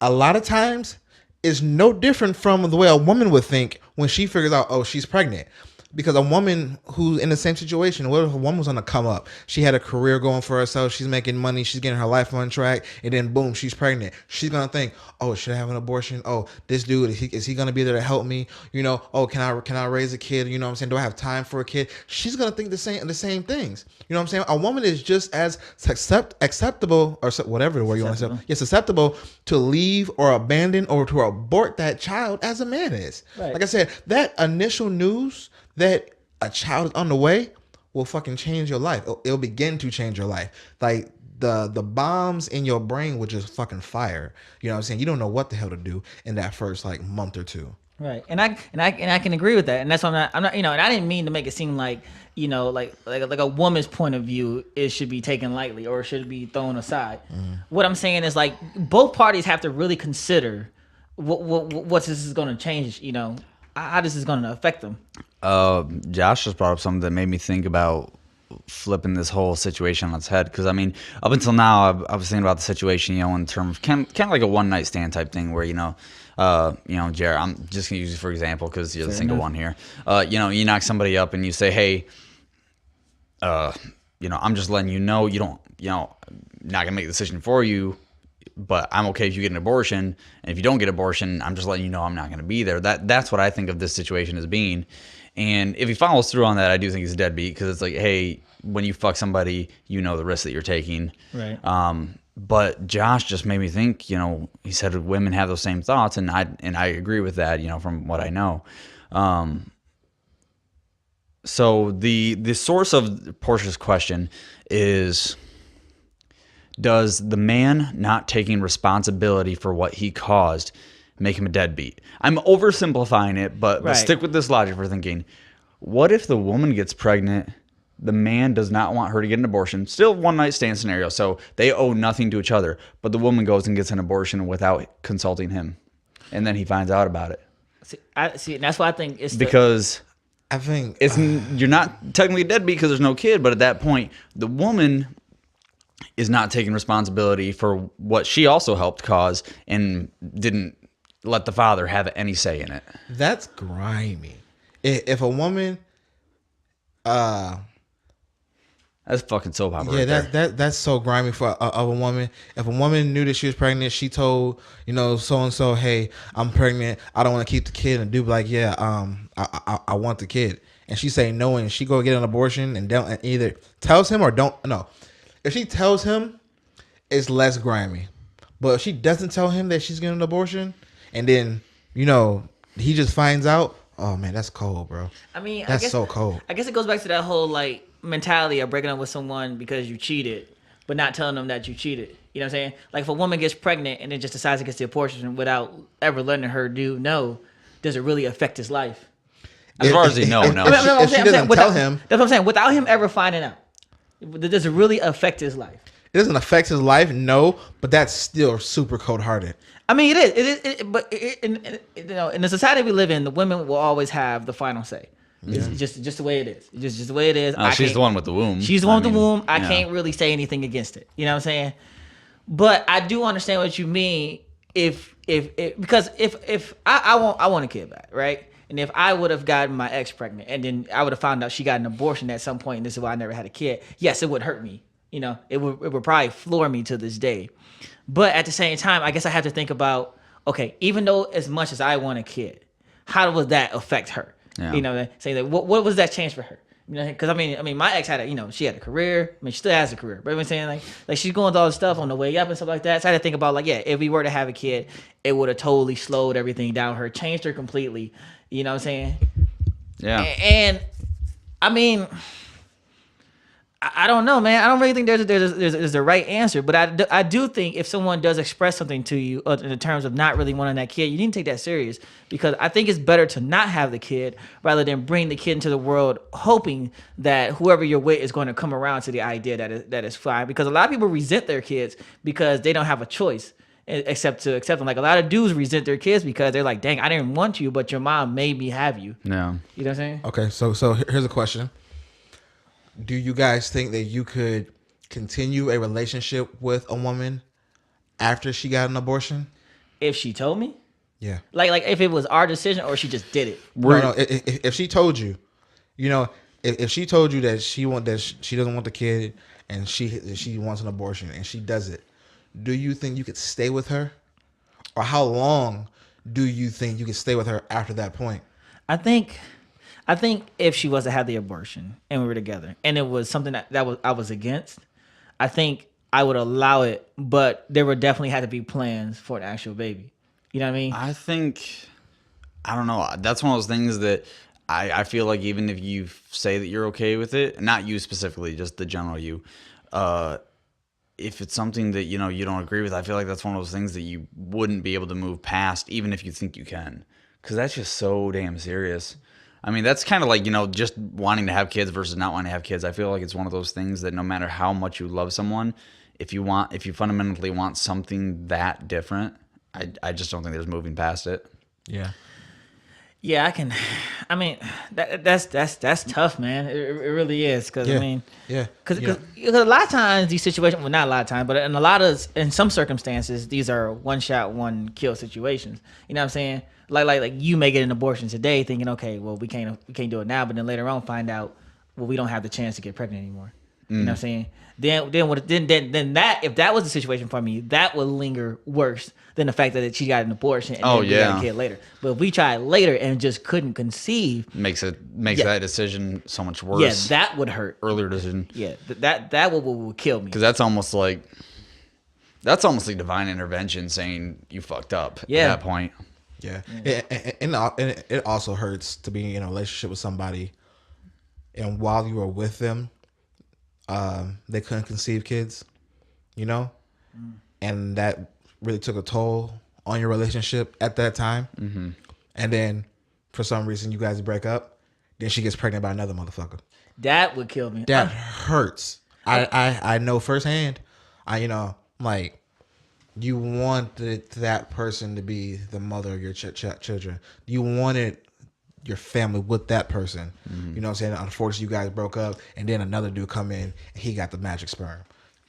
a lot of times is no different from the way a woman would think when she figures out, oh, she's pregnant. Because a woman who's in the same situation, what if a woman was on the come up? She had a career going for herself. She's making money. She's getting her life on track. And then boom, she's pregnant. She's going to think, oh, should I have an abortion? Oh, this dude, is he going to be there to help me? You know, oh, can I raise a kid? You know what I'm saying? Do I have time for a kid? She's going to think the same things. You know what I'm saying? A woman is just as acceptable, or whatever the word you want to say. Yes, susceptible to leave or abandon or to abort that child as a man is. Right. Like I said, that initial news that a child is on the way will fucking change your life. It'll begin to change your life. Like the bombs in your brain will just fucking fire. You know what I'm saying? You don't know what the hell to do in that first like month or two. Right. And I can agree with that. And that's why I'm not you know, and I didn't mean to make it seem like, you know, like a woman's point of view, it should be taken lightly or should be thrown aside. What I'm saying is like both parties have to really consider what this is going to change, you know, how this is going to affect them. Josh just brought up something that made me think about flipping this whole situation on its head. Because I mean, up until now, I was thinking about the situation, you know, in terms of kind of like a one night stand type thing, where you know, Jared, I'm just gonna use you for example because you're the single one here. You know, you knock somebody up and you say, hey, you know, I'm just letting you know, you don't, you know, not gonna make a decision for you, but I'm okay if you get an abortion, and if you don't get an abortion, I'm just letting you know I'm not going to be there. That's what I think of this situation as being. And if he follows through on that, I do think he's a deadbeat, because it's like, hey, when you fuck somebody, you know the risk that you're taking. Right. But Josh just made me think, you know, he said women have those same thoughts, and I agree with that, you know, from what I know. So the source of Portia's question is, does the man not taking responsibility for what he caused make him a deadbeat? I'm oversimplifying it, but stick with this logic for thinking. What if the woman gets pregnant, the man does not want her to get an abortion? Still one night stand scenario, so they owe nothing to each other, but the woman goes and gets an abortion without consulting him, and then he finds out about it. See, that's why I think it's because I think it's you're not technically a deadbeat because there's no kid, but at that point, the woman is not taking responsibility for what she also helped cause and didn't let the father have any say in it. That's grimy. If a woman, that's fucking soap opera. Yeah, that's so grimy for of a woman. If a woman knew that she was pregnant, she told, you know, so and so, hey, I'm pregnant. I don't want to keep the kid, and dude be like, yeah, I want the kid, and she say no, and she go get an abortion and don't, and either tells him or don't. No, if she tells him, it's less grimy. But if she doesn't tell him that she's getting an abortion, and then, you know, he just finds out, oh man, that's cold, bro. I mean, that's so cold. I guess it goes back to that whole like mentality of breaking up with someone because you cheated, but not telling them that you cheated. You know what I'm saying? Like if a woman gets pregnant and then just decides to get the abortion without ever letting her know, does it really affect his life? As far as he knows, no. If she doesn't tell him, that's what I'm saying. Without him ever finding out, does it really affect his life? It doesn't affect his life, no, but that's still super cold-hearted. I mean, it is. But you know, in the society we live in, the women will always have the final say. Yeah. It's just the way it is. It's just the way it is. She's the one with the womb. She's the one with the womb. I can't really say anything against it. You know what I'm saying? But I do understand what you mean. Because if I want a kid back, right? And if I would have gotten my ex pregnant and then I would have found out she got an abortion at some point and this is why I never had a kid, yes, it would hurt me. You know, it would probably floor me to this day. But at the same time, I guess I have to think about, okay, even though as much as I want a kid, how would that affect her? Yeah. You know, say that what was that change for her? You know, because I mean, my ex had she had a career. I mean, she still has a career. But I'm saying like she's going through all this stuff on the way up and stuff like that. So I had to think about if we were to have a kid, it would have totally slowed everything down. Her changed her completely. You know what I'm saying? Yeah. And I mean, I don't know, man. I don't really think there's a right answer, but I do think if someone does express something to you in the terms of not really wanting that kid, you need to take that serious, because I think it's better to not have the kid rather than bring the kid into the world hoping that whoever you're with is going to come around to the idea that is fine. Because a lot of people resent their kids because they don't have a choice except to accept them. Like a lot of dudes resent their kids because they're like, dang, I didn't want you, but your mom made me have you. No. You know what I'm saying? Okay, so here's a question. Do you guys think that you could continue a relationship with a woman after she got an abortion? If she told me? Yeah. Like if it was our decision or she just did it? No. If she told you, if she told you that she doesn't want the kid and she wants an abortion and she does it, do you think you could stay with her? Or how long do you think you could stay with her after that point? I think if she was to have the abortion and we were together and it was something that I was against, I think I would allow it, but there would definitely have to be plans for an actual baby. You know what I mean? I don't know. That's one of those things that I feel like even if you say that you're okay with it, not you specifically, just the general you, if it's something that, you don't agree with, I feel like that's one of those things that you wouldn't be able to move past, even if you think you can. Because that's just so damn serious. I mean, that's kind of like, just wanting to have kids versus not wanting to have kids. I feel like it's one of those things that no matter how much you love someone, if you fundamentally want something that different, I just don't think there's moving past it. Yeah. Yeah, I mean, that's tough, man. It really is. Because, because a lot of times these situations, well, not a lot of times, but in some circumstances, these are one shot, one kill situations. You know what I'm saying? Like you may get an abortion today thinking, okay, well, we can't do it now, but then later on find out, well, we don't have the chance to get pregnant anymore. You know what I'm saying? Then that, if that was the situation for me, that would linger worse than the fact that she got an abortion and then we got a kid later. But if we tried later and just couldn't conceive, makes that decision so much worse. Yeah, that would hurt. Earlier decision. Yeah, that would kill me. Because that's almost like divine intervention saying you fucked up at that point. Yeah. And it also hurts to be in a relationship with somebody and while you were with them, they couldn't conceive kids, and that really took a toll on your relationship at that time. Mm-hmm. And then for some reason you guys break up, then she gets pregnant by another motherfucker. That would kill me. That hurts. I know firsthand. Like you wanted that person to be the mother of your children. You wanted your family with that person. Mm-hmm. You know what I'm saying? Unfortunately, you guys broke up, and then another dude come in, and he got the magic sperm.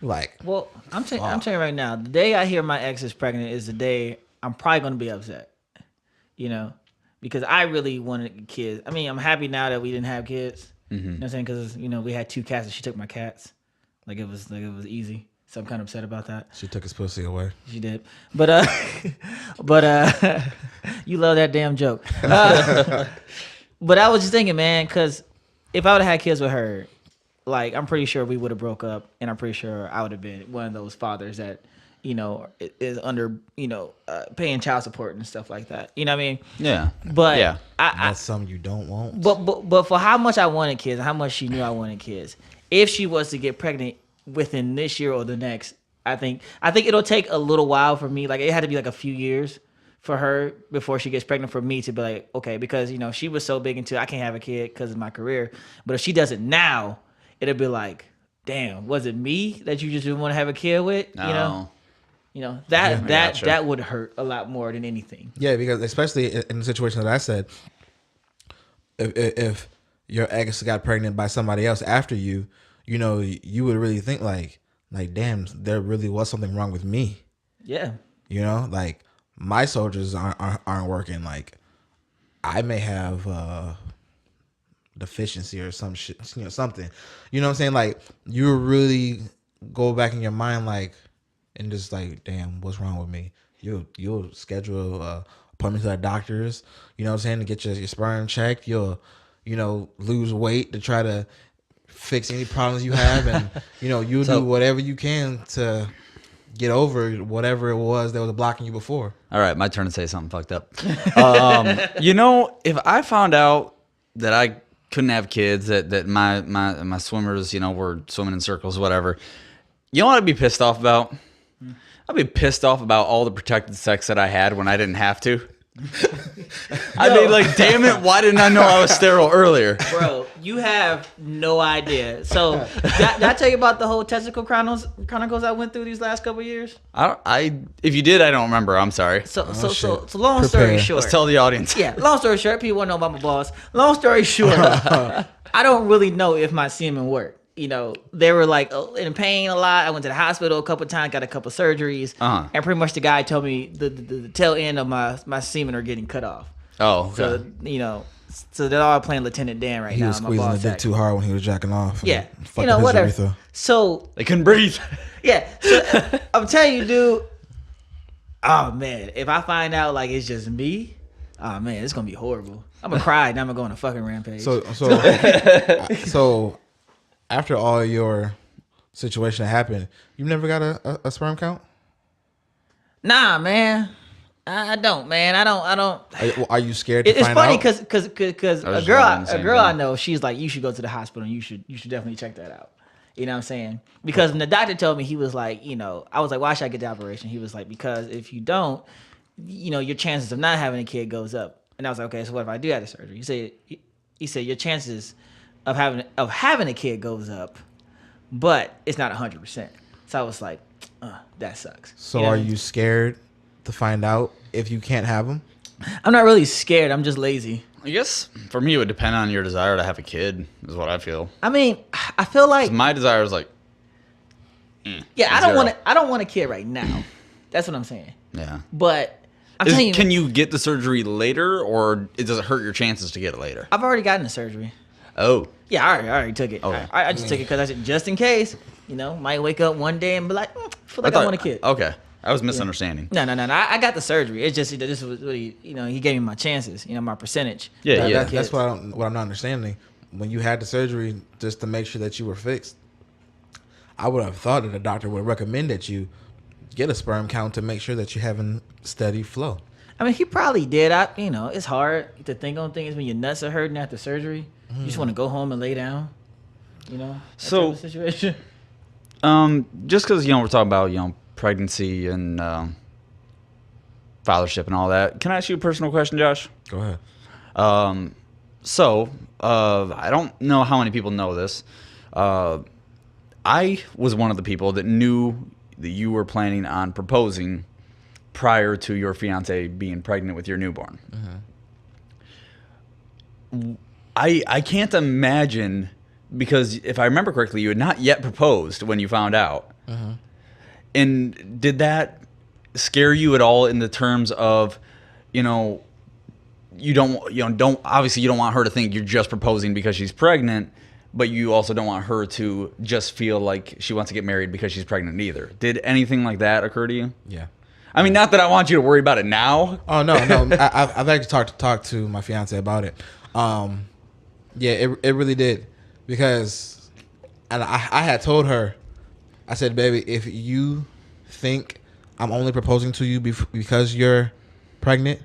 Like, well, I'm telling you right now, the day I hear my ex is pregnant is the day I'm probably going to be upset. Because I really wanted kids. I mean, I'm happy now that we didn't have kids. Mm-hmm. You know what I'm saying? Because we had 2 cats, and she took my cats. Like it was easy. So I'm kind of upset about that. She took his pussy away. She did. But you love that damn joke. But I was just thinking, man, because if I would have had kids with her, like I'm pretty sure we would have broke up, and I'm pretty sure I would have been one of those fathers that, is under, paying child support and stuff like that. You know what I mean? Yeah. But yeah. That's something you don't want. But for how much I wanted kids, how much she knew I wanted kids, if she was to get pregnant within this year or the next, I think it'll take a little while for me. Like it had to be like a few years for her before she gets pregnant for me to be like, okay, because she was so big into I can't have a kid because of my career. But if she does it now, it'll be like, damn, was it me that you just didn't want to have a kid with? No. That would hurt a lot more than anything. Yeah, because especially in the situation that I said, if your ex got pregnant by somebody else after you, you would really think like, like, damn, there really was something wrong with me. Yeah. You know, like my soldiers aren't working. Like I may have deficiency or some shit, something. You know what I'm saying? Like you really go back in your mind, like, and just like, damn, what's wrong with me? You'll schedule appointments to the doctors. You know what I'm saying? To get your sperm checked. You'll lose weight to try to fix any problems you have, and you'll do whatever you can to get over whatever it was that was blocking you before. All right, my turn to say something fucked up. If I found out that I couldn't have kids, that my swimmers, were swimming in circles, whatever, you know what I'd be pissed off about? I'd be pissed off about all the protected sex that I had when I didn't have to. I'd be like, damn it, why didn't I know I was sterile earlier? Bro, you have no idea. So, did I tell you about the whole testicle chronicles I went through these last couple of years? If you did, I don't remember. I'm sorry. So long story short. Let's tell the audience. Yeah, long story short, people want to know about my balls. Long story short, I don't really know if my semen worked. They were like in pain a lot. I went to the hospital a couple of times, got a couple of surgeries, and pretty much the guy told me the tail end of my semen are getting cut off. Oh, okay. So they're all playing Lieutenant Dan right now. He was squeezing the dick too hard when he was jacking off. Yeah, whatever. Urethra. So they couldn't breathe. Yeah, so I'm telling you, dude. Oh man, if I find out like it's just me, oh man, it's gonna be horrible. I'm gonna cry and I'm gonna go on a fucking rampage. So after all your situation that happened, you never got a sperm count? Nah, man. I don't, man. I don't. Are you scared to it's find out? It's funny because a girl I know, she's like, you should go to the hospital and you should definitely check that out. You know what I'm saying? Because when the doctor told me, he was like, I was like, why should I get the operation? He was like, because if you don't, your chances of not having a kid goes up. And I was like, okay, so what if I do have the surgery? He said your chances of having a kid goes up, but it's not 100%. So I was like, that sucks. So are you scared to find out if you can't have them? I'm not really scared. I'm just lazy. I guess for me, it would depend on your desire to have a kid, is what I feel. I mean, I feel like my desire is like, I don't want a kid right now. That's what I'm saying. Yeah. But I'm telling you, can you get the surgery later, or does it hurt your chances to get it later? I've already gotten the surgery. Oh. Yeah, I already took it. Okay. I just took it because I said, just in case, might wake up one day and be like, I feel like I want a kid. Okay. I was misunderstanding. No. I got the surgery. It's just this was what he gave me my chances, my percentage. Yeah. That's what I'm not understanding. When you had the surgery, just to make sure that you were fixed, I would have thought that the doctor would recommend that you get a sperm count to make sure that you're having steady flow. I mean, he probably did. It's hard to think on things when your nuts are hurting after surgery. You just want to go home and lay down. So situation. Just because we're talking about pregnancy and fathership and all that, can I ask you a personal question, Josh? Go ahead. I don't know how many people know this. I was one of the people that knew that you were planning on proposing prior to your fiance being pregnant with your newborn. Mm-hmm. I can't imagine, because if I remember correctly, you had not yet proposed when you found out. Uh-huh. And did that scare you at all in the terms of, you don't obviously you don't want her to think you're just proposing because she's pregnant, but you also don't want her to just feel like she wants to get married because she's pregnant either. Did anything like that occur to you? Yeah. I mean, not that I want you to worry about it now. Oh no. I've actually talked to my fiance about it. Yeah, it really did, because, and I had told her, I said, baby, if you think I'm only proposing to you because you're pregnant,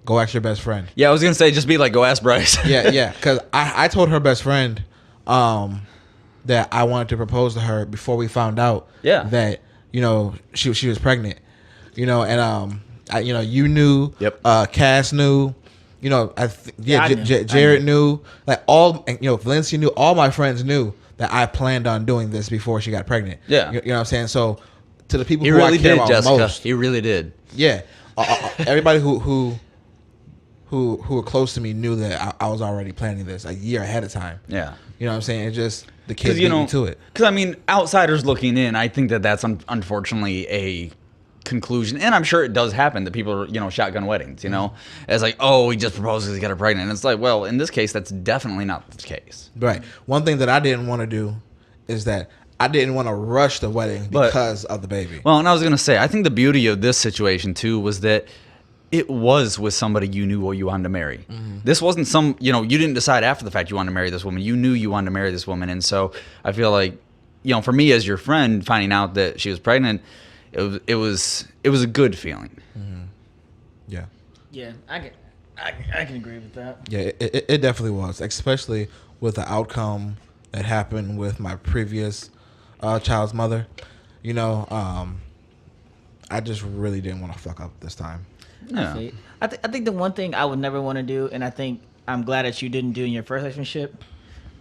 go ask your best friend. Yeah, I was gonna say, just be like, go ask Bryce. yeah, because I told her best friend that I wanted to propose to her before we found out that she was pregnant, and you knew, yep. Cass knew. Jared knew, like all, Valencia knew, all my friends knew that I planned on doing this before she got pregnant. Yeah. You know what I'm saying? So to the people he who really I care did, about Jessica. most. He really did. Yeah. Everybody who were close to me knew that I was already planning this a year ahead of time. Yeah. You know what I'm saying? It just, the kid beat me to it. Because I mean, outsiders looking in, I think that that's unfortunately a conclusion, and I'm sure it does happen that people are, shotgun weddings, as like, oh, he just proposed because he got her pregnant. And it's like, well, in this case, that's definitely not the case. Right. One thing that I didn't want to do is that I didn't want to rush the wedding because of the baby. Well, and I was going to say, I think the beauty of this situation too was that it was with somebody you knew you wanted to marry. Mm-hmm. This wasn't you didn't decide after the fact you wanted to marry this woman. You knew you wanted to marry this woman. And so I feel like, for me as your friend, finding out that she was pregnant, it was a good feeling. Mm-hmm. Yeah. Yeah, I can agree with that. Yeah, it definitely was, especially with the outcome that happened with my previous child's mother. I just really didn't want to fuck up this time. Yeah. I think the one thing I would never want to do, and I think I'm glad that you didn't do in your first relationship,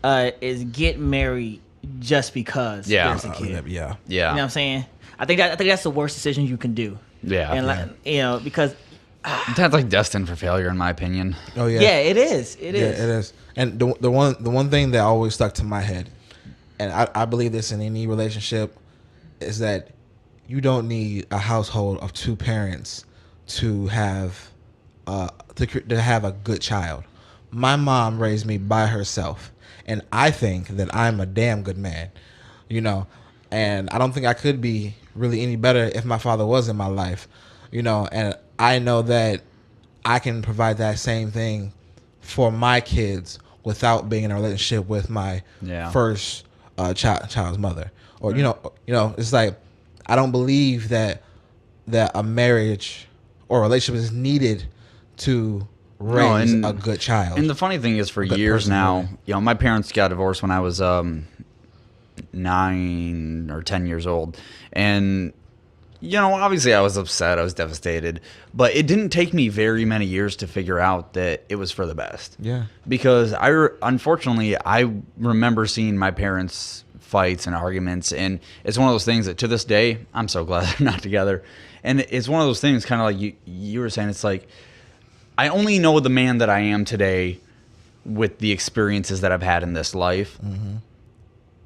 is get married just because there's a kid. Yeah. Yeah. You know what I'm saying? I think that's the worst decision you can do. Yeah. And because that's like destined for failure, in my opinion. Oh yeah. Yeah, it is. It is. And the one thing that always stuck to my head, and I believe this in any relationship, is that you don't need a household of two parents to have to have a good child. My mom raised me by herself, and I think that I'm a damn good man, and I don't think I could be really any better if my father was in my life, and I know that I can provide that same thing for my kids without being in a relationship with my first child's mother. Or it's like I don't believe that a marriage or a relationship is needed to raise a good child. And the funny thing is, for years now, my parents got divorced when I was 9 or 10 years old, and obviously I was upset, I was devastated, but it didn't take me very many years to figure out that it was for the best. Yeah. Because unfortunately, I remember seeing my parents fights and arguments, and it's one of those things that to this day, I'm so glad they're not together. And it's one of those things, kind of like you were saying, it's like, I only know the man that I am today with the experiences that I've had in this life. Mm-hmm.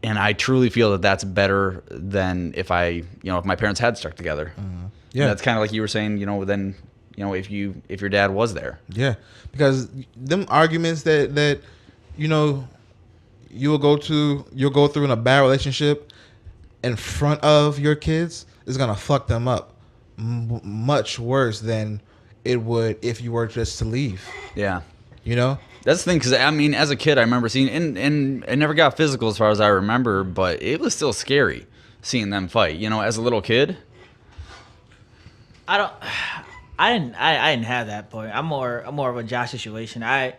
And I truly feel that that's better than if if my parents had stuck together. Mm-hmm. Yeah. And that's kind of like you were saying, then, if your dad was there. Yeah. Because them arguments that you'll go through in a bad relationship in front of your kids is going to fuck them up much worse than it would if you were just to leave. Yeah. That's the thing, because I mean, as a kid, I remember seeing, and it never got physical as far as I remember, but it was still scary seeing them fight. As a little kid. I didn't have that point. I'm more of a Josh situation. I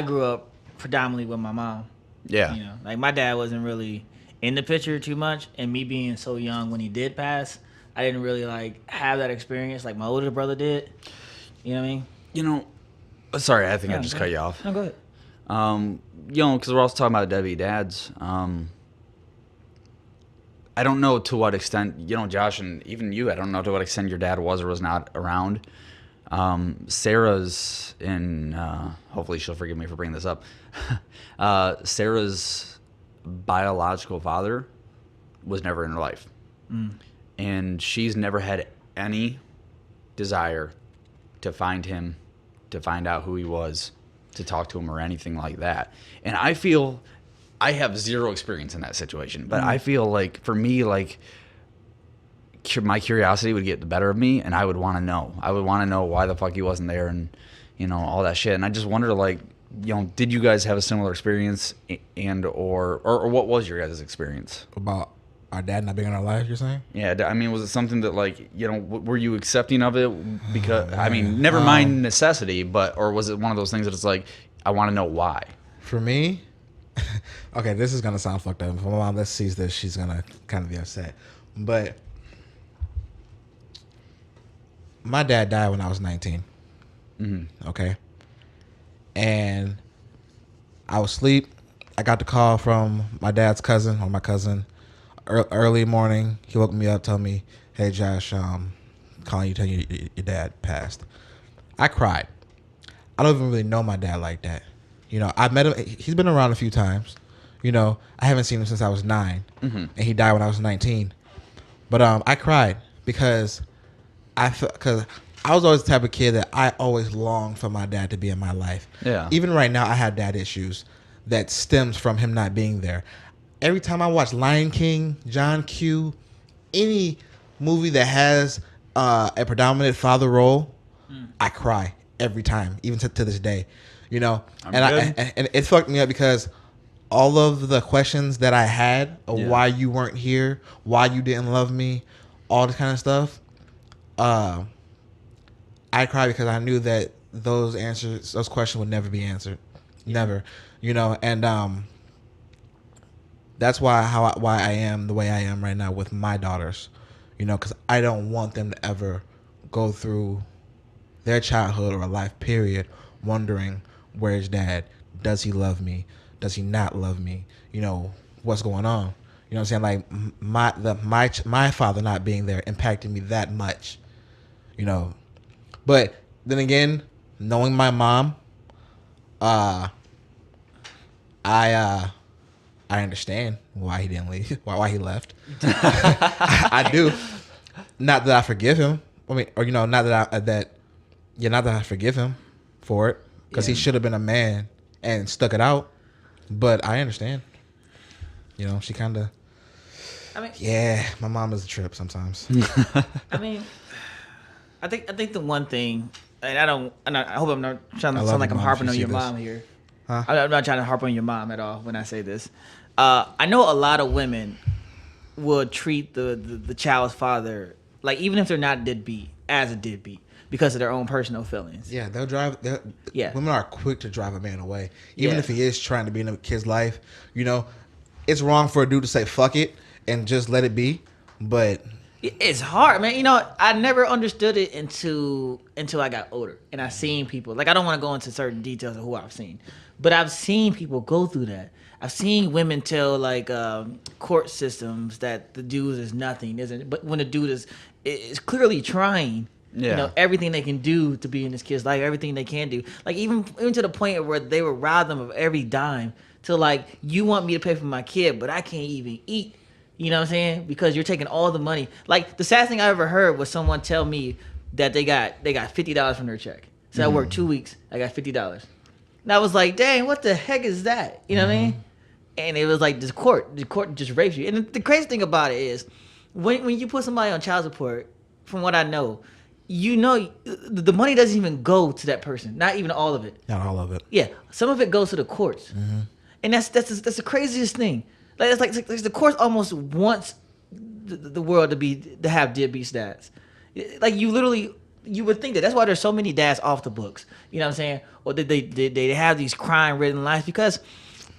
grew up predominantly with my mom. Yeah. Like my dad wasn't really in the picture too much, and me being so young when he did pass, I didn't really have that experience like my older brother did. You know what I mean? Sorry, I think I just cut you off. No, go ahead. Because we're also talking about deadbeat dads. I don't know to what extent, Josh, and even you, I don't know to what extent your dad was or was not around. Sarah's hopefully she'll forgive me for bringing this up. Sarah's biological father was never in her life. Mm. And she's never had any desire to find him, to find out who he was, to talk to him or anything like that. And I feel I have zero experience in that situation, but I feel like for me, like my curiosity would get the better of me, and I would want to know. I would want to know why the fuck he wasn't there, and all that shit. And I just wonder, did you guys have a similar experience, and or what was your guys' experience about our dad not being in our life? You're saying? Yeah, I mean, was it something that were you accepting of it? Because I mean, never mind necessity, or was it one of those things that it's like, I want to know why? For me, okay, this is gonna sound fucked up. If my mom sees this, she's gonna kind of be upset. But my dad died when I was 19. Mm-hmm. Okay, and I was asleep. I got the call from my dad's cousin or my cousin. Early morning, he woke me up, told me, "Hey, Josh, calling you, telling you your dad passed." I cried. I don't even really know my dad like that. I met him. He's been around a few times. You know, I haven't seen him since I was 9, and he died when I was 19. But I cried because I was always the type of kid that I always longed for my dad to be in my life. Yeah. Even right now, I have dad issues that stems from him not being there. Every time I watch Lion King, John Q, any movie that has a predominant father role, I cry every time, even to this day. You know, and it fucked me up because all of the questions that I had of why you weren't here, why you didn't love me, all this kind of stuff, I cried because I knew that those questions would never be answered. Never. You know, and that's why I am the way I am right now with my daughters. You know, because I don't want them to ever go through their childhood or life period wondering, where's dad? Does he love me? Does he not love me? You know, what's going on? You know what I'm saying? Like my father not being there impacted me that much. You know, but then again, knowing my mom, I understand why he didn't leave, why he left. I do. Not that I forgive him. I mean, or not that I forgive him for it, because he should have been a man and stuck it out. But I understand. You know, she kind of. I mean, yeah, my mom is a trip sometimes. I mean, I think the one thing, and I hope I'm not trying to sound like I'm harping on your mom here. Huh? I'm not trying to harp on your mom at all when I say this. I know a lot of women would treat the child's father, like, even if they're not deadbeat, as a deadbeat, because of their own personal feelings. Yeah, women are quick to drive a man away. Even if he is trying to be in a kid's life, you know, it's wrong for a dude to say fuck it and just let it be, but it's hard, man. You know, I never understood it until I got older and I seen people, like, I don't want to go into certain details of who I've seen, but I've seen people go through that. I've seen women tell, like, court systems that the dude is nothing, isn't? But when the dude is clearly trying. Yeah. You know, everything they can do to be in this kid's life, everything they can do. Like, even to the point where they would rob them of every dime to, like, you want me to pay for my kid, but I can't even eat. You know what I'm saying? Because you're taking all the money. Like, the saddest thing I ever heard was someone tell me that they got $50 from their check. So I worked 2 weeks, I got $50. And I was like, dang, what the heck is that? You know what I mean? And it was like, the court just rapes you. And the crazy thing about it is, when you put somebody on child support, from what I know, you know, the money doesn't even go to that person. Not even all of it. Not all of it. Yeah, some of it goes to the courts, and that's the craziest thing. Like, it's like the court almost wants the world to have deadbeat dads. Like, you would think that's why there's so many dads off the books. You know what I'm saying? Or they have these crime-ridden lives because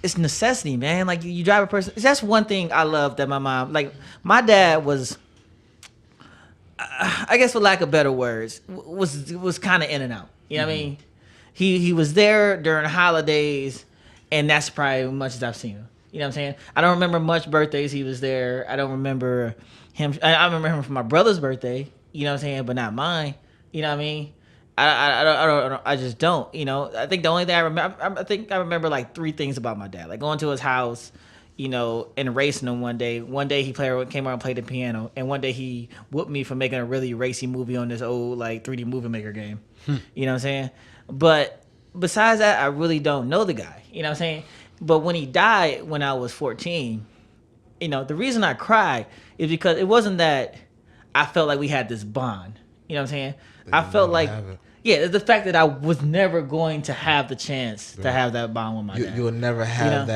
it's necessity, man. Like, you drive a person. That's one thing I love that my mom, like, my dad was, I guess, for lack of better words, was kind of in and out. You know what I mean? He was there during holidays, and that's probably as much as I've seen him. You know what I'm saying? I don't remember much birthdays he was there. I don't remember him. I remember him for my brother's birthday. You know what I'm saying? But not mine. You know what I mean? I just don't. You know, I think the only thing I remember, I remember like 3 things about my dad. Like, going to his house, you know, and racing him one day. One day he came out and played the piano, and one day he whooped me for making a really racy movie on this old, like, 3D Movie Maker game. You know what I'm saying? But besides that, I really don't know the guy. You know what I'm saying? But when he died when I was 14, you know, the reason I cried is because it wasn't that I felt like we had this bond. You know what I'm saying? I felt like, yeah, the fact that I was never going to have the chance to have that bond with my dad. You would never have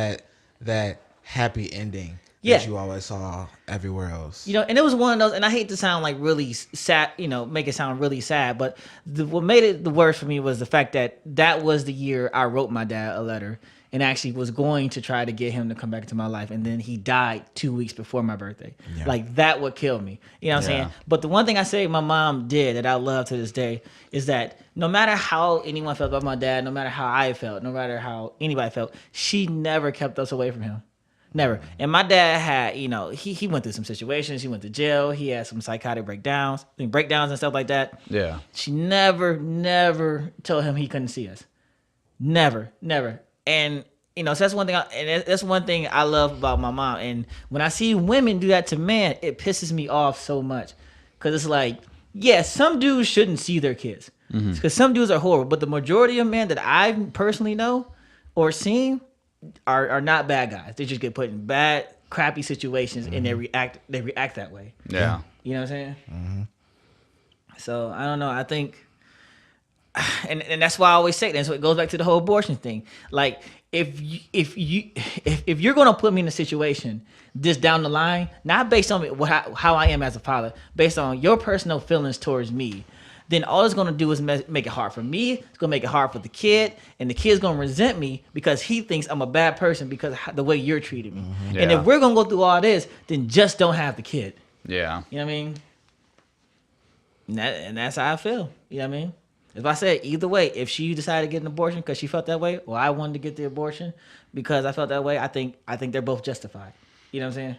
that happy ending that you always saw everywhere else. You know, and it was one of those, and I hate to sound like really sad, you know, make it sound really sad, but what made it the worst for me was the fact that was the year I wrote my dad a letter and actually was going to try to get him to come back into my life, and then he died 2 weeks before my birthday. Yeah. Like, that would kill me. You know what I'm saying? But the one thing I say my mom did that I love to this day is that no matter how anyone felt about my dad, no matter how I felt, no matter how anybody felt, she never kept us away from him. Never. And my dad had, you know, he went through some situations. He went to jail. He had some psychotic breakdowns and stuff like that. Yeah. She never told him he couldn't see us. Never. And You know, so that's one thing. That's one thing I love about my mom. And when I see women do that to men, it pisses me off so much, because it's like, yeah, some dudes shouldn't see their kids, because some dudes are horrible. But the majority of men that I personally know or seen are not bad guys. They just get put in bad, crappy situations, and they react that way. Yeah. You know what I'm saying? So I don't know. I think, and that's why I always say that. So it goes back to the whole abortion thing. Like, if you're gonna put me in a situation this down the line, not based on how I am as a father, based on your personal feelings towards me, then all it's gonna do is make it hard for me. It's gonna make it hard for the kid, and the kid's gonna resent me because he thinks I'm a bad person because of the way you're treating me. Yeah. And if we're gonna go through all this, then just don't have the kid. Yeah. You know what I mean? And that's how I feel. You know what I mean? If I said either way, if she decided to get an abortion because she felt that way, or I wanted to get the abortion because I felt that way, I think they're both justified. You know what I'm saying?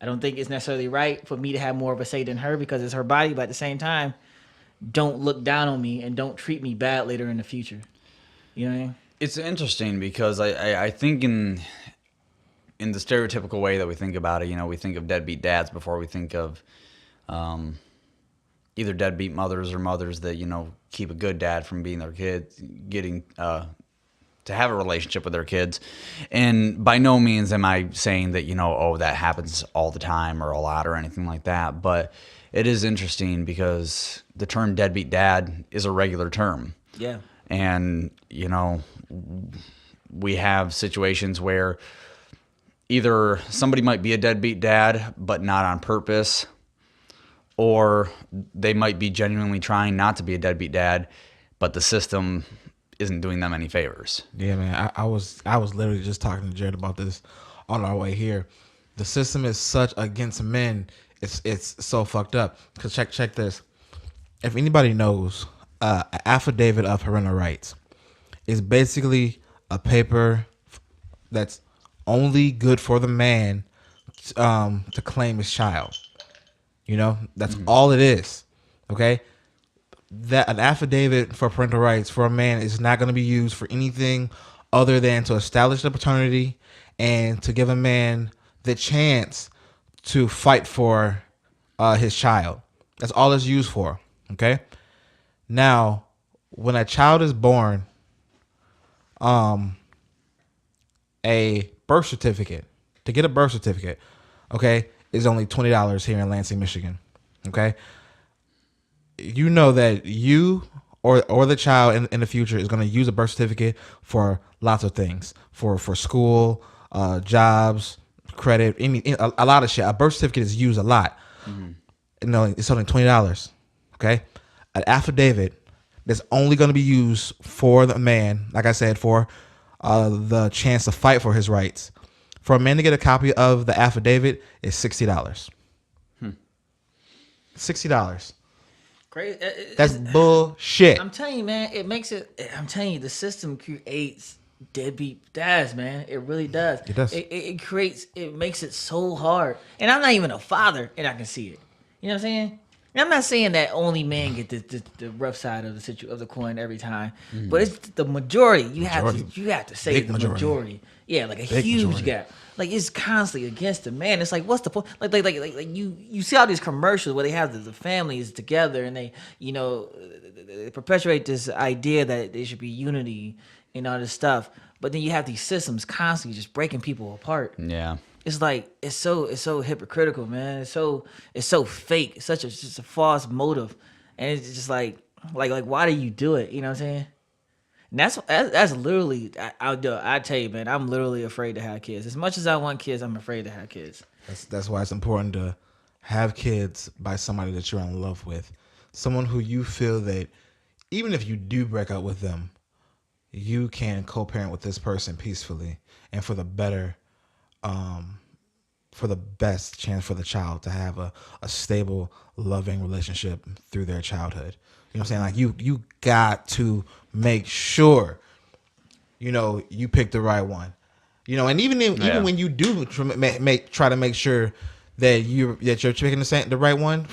I don't think it's necessarily right for me to have more of a say than her because it's her body, but at the same time, don't look down on me and don't treat me bad later in the future. You know what I mean? It's interesting because I think in the stereotypical way that we think about it, you know, we think of deadbeat dads before we think of either deadbeat mothers or mothers that, you know, keep a good dad from being their kids, getting to have a relationship with their kids. And by no means am I saying that, you know, oh, that happens all the time or a lot or anything like that. But it is interesting because the term deadbeat dad is a regular term. Yeah. And, you know, we have situations where either somebody might be a deadbeat dad, but not on purpose, or they might be genuinely trying not to be a deadbeat dad, but the system isn't doing them any favors. Yeah, man. I was literally just talking to Jared about this on our way here. The system is such against men. It's so fucked up. Cause check this. If anybody knows, an affidavit of parental rights is basically a paper that's only good for the man to claim his child. You know, that's all it is. Okay, that an affidavit for parental rights for a man is not going to be used for anything other than to establish the paternity and to give a man the chance to fight for his child. That's all it's used for. Okay. Now, when a child is born, a birth certificate, to get a birth certificate, okay, is only $20 here in Lansing, Michigan. Okay. You know that you or the child in the future is going to use a birth certificate for lots of things, for school, jobs, credit, a lot of shit. A birth certificate is used a lot. No, it's only $20. Okay. An affidavit that's only going to be used for the man, like I said, for the chance to fight for his rights. For a man to get a copy of the affidavit is $60. $60. Crazy. That's bullshit. I'm telling you, man. I'm telling you, the system creates deadbeat dads, man. It really does. It does. It makes it so hard. And I'm not even a father, and I can see it. You know what I'm saying? And I'm not saying that only men get the rough side of the coin every time, but it's the majority. You have to say Big the majority. Yeah, like a Big huge majority. gap. Like, it's constantly against the man. It's like, what's the point? Like you see all these commercials where they have the families together and they, you know, they perpetuate this idea that there should be unity and all this stuff. But then you have these systems constantly just breaking people apart. Yeah. It's like it's so hypocritical, man. It's so fake. It's just a false motive, and it's just like why do you do it? You know what I'm saying? And that's literally I tell you, man. I'm literally afraid to have kids. As much as I want kids, I'm afraid to have kids. That's why it's important to have kids by somebody that you're in love with, someone who you feel that even if you do break up with them, you can co-parent with this person peacefully and for the better. For the best chance for the child to have a stable, loving relationship through their childhood. You know what I'm saying? Like you got to make sure, you know, you pick the right one. You know, and even when you do try to make sure that you're picking the right one,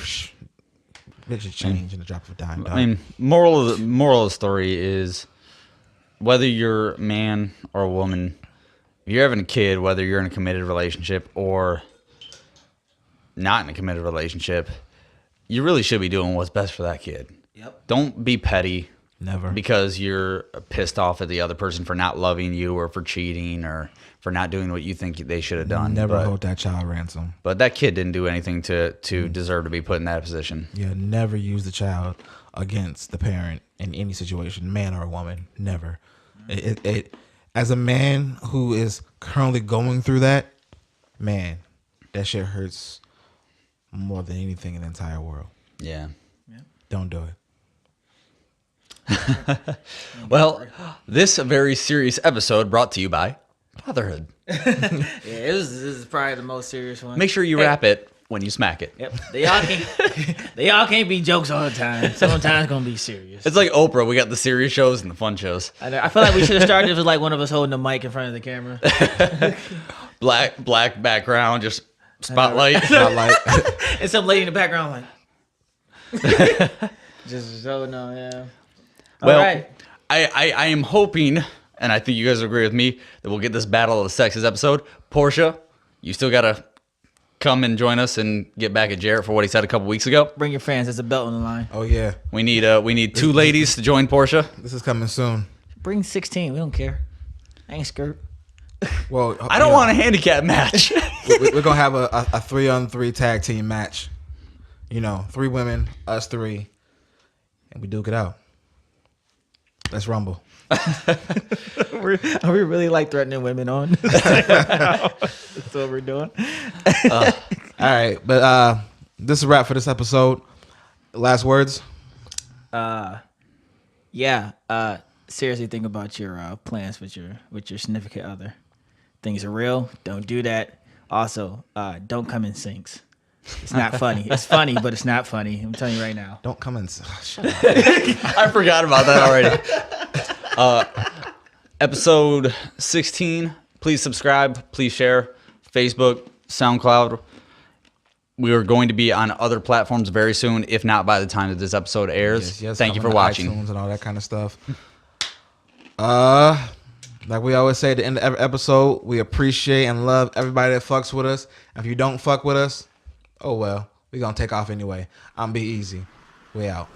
it should change in the drop of a dime. Dog. I mean, moral of the story is whether you're a man or a woman, if you're having a kid, whether you're in a committed relationship or not in a committed relationship, you really should be doing what's best for that kid. Yep. Don't be petty. Never. Because you're pissed off at the other person for not loving you or for cheating or for not doing what you think they should have done. Never hold that child ransom. But that kid didn't do anything to deserve to be put in that position. Yeah, never use the child against the parent in any situation, man or woman. Never. It as a man who is currently going through that, man, that shit hurts more than anything in the entire world. Yeah. Don't do it. Well, this very serious episode brought to you by fatherhood. This is probably the most serious one. Make sure you wrap it when you smack it. Yep. They all can't be jokes all the time. Sometimes gonna be serious. It's like Oprah. We got the serious shows and the fun shows. I feel like we should have started with like one of us holding the mic in front of the camera. Black background, just spotlight. And some lady in the background like just so no, yeah. Well, all right. I am hoping, and I think you guys agree with me, that we'll get this Battle of the Sexes episode. Portia, you still gotta come and join us and get back at Jarrett for what he said a couple weeks ago. Bring your fans. There's a belt on the line. Oh yeah. We need two ladies to join Portia. This is coming soon. Bring 16. We don't care. I ain't skirt. Well, I don't want a handicap match. We're gonna have a 3-on-3 tag team match. 3 women, us 3, and we duke it out. Let's rumble. Are we really like threatening women on? That's what we're doing. All right, but this is a wrap for this episode. Last words. Yeah. Seriously, think about your plans with your significant other. Things are real. Don't do that. Also, don't come in sinks. It's not funny. It's funny, but it's not funny. I'm telling you right now. Don't come in. Shut up. I forgot about that already. Episode 16. Please subscribe. Please share. Facebook, SoundCloud. We are going to be on other platforms very soon, if not by the time that this episode airs. Yes, Thank you for watching. iTunes and all that kind of stuff. Like we always say at the end of every episode, we appreciate and love everybody that fucks with us. If you don't fuck with us, oh well, we gonna take off anyway. I'm Be Easy. We out.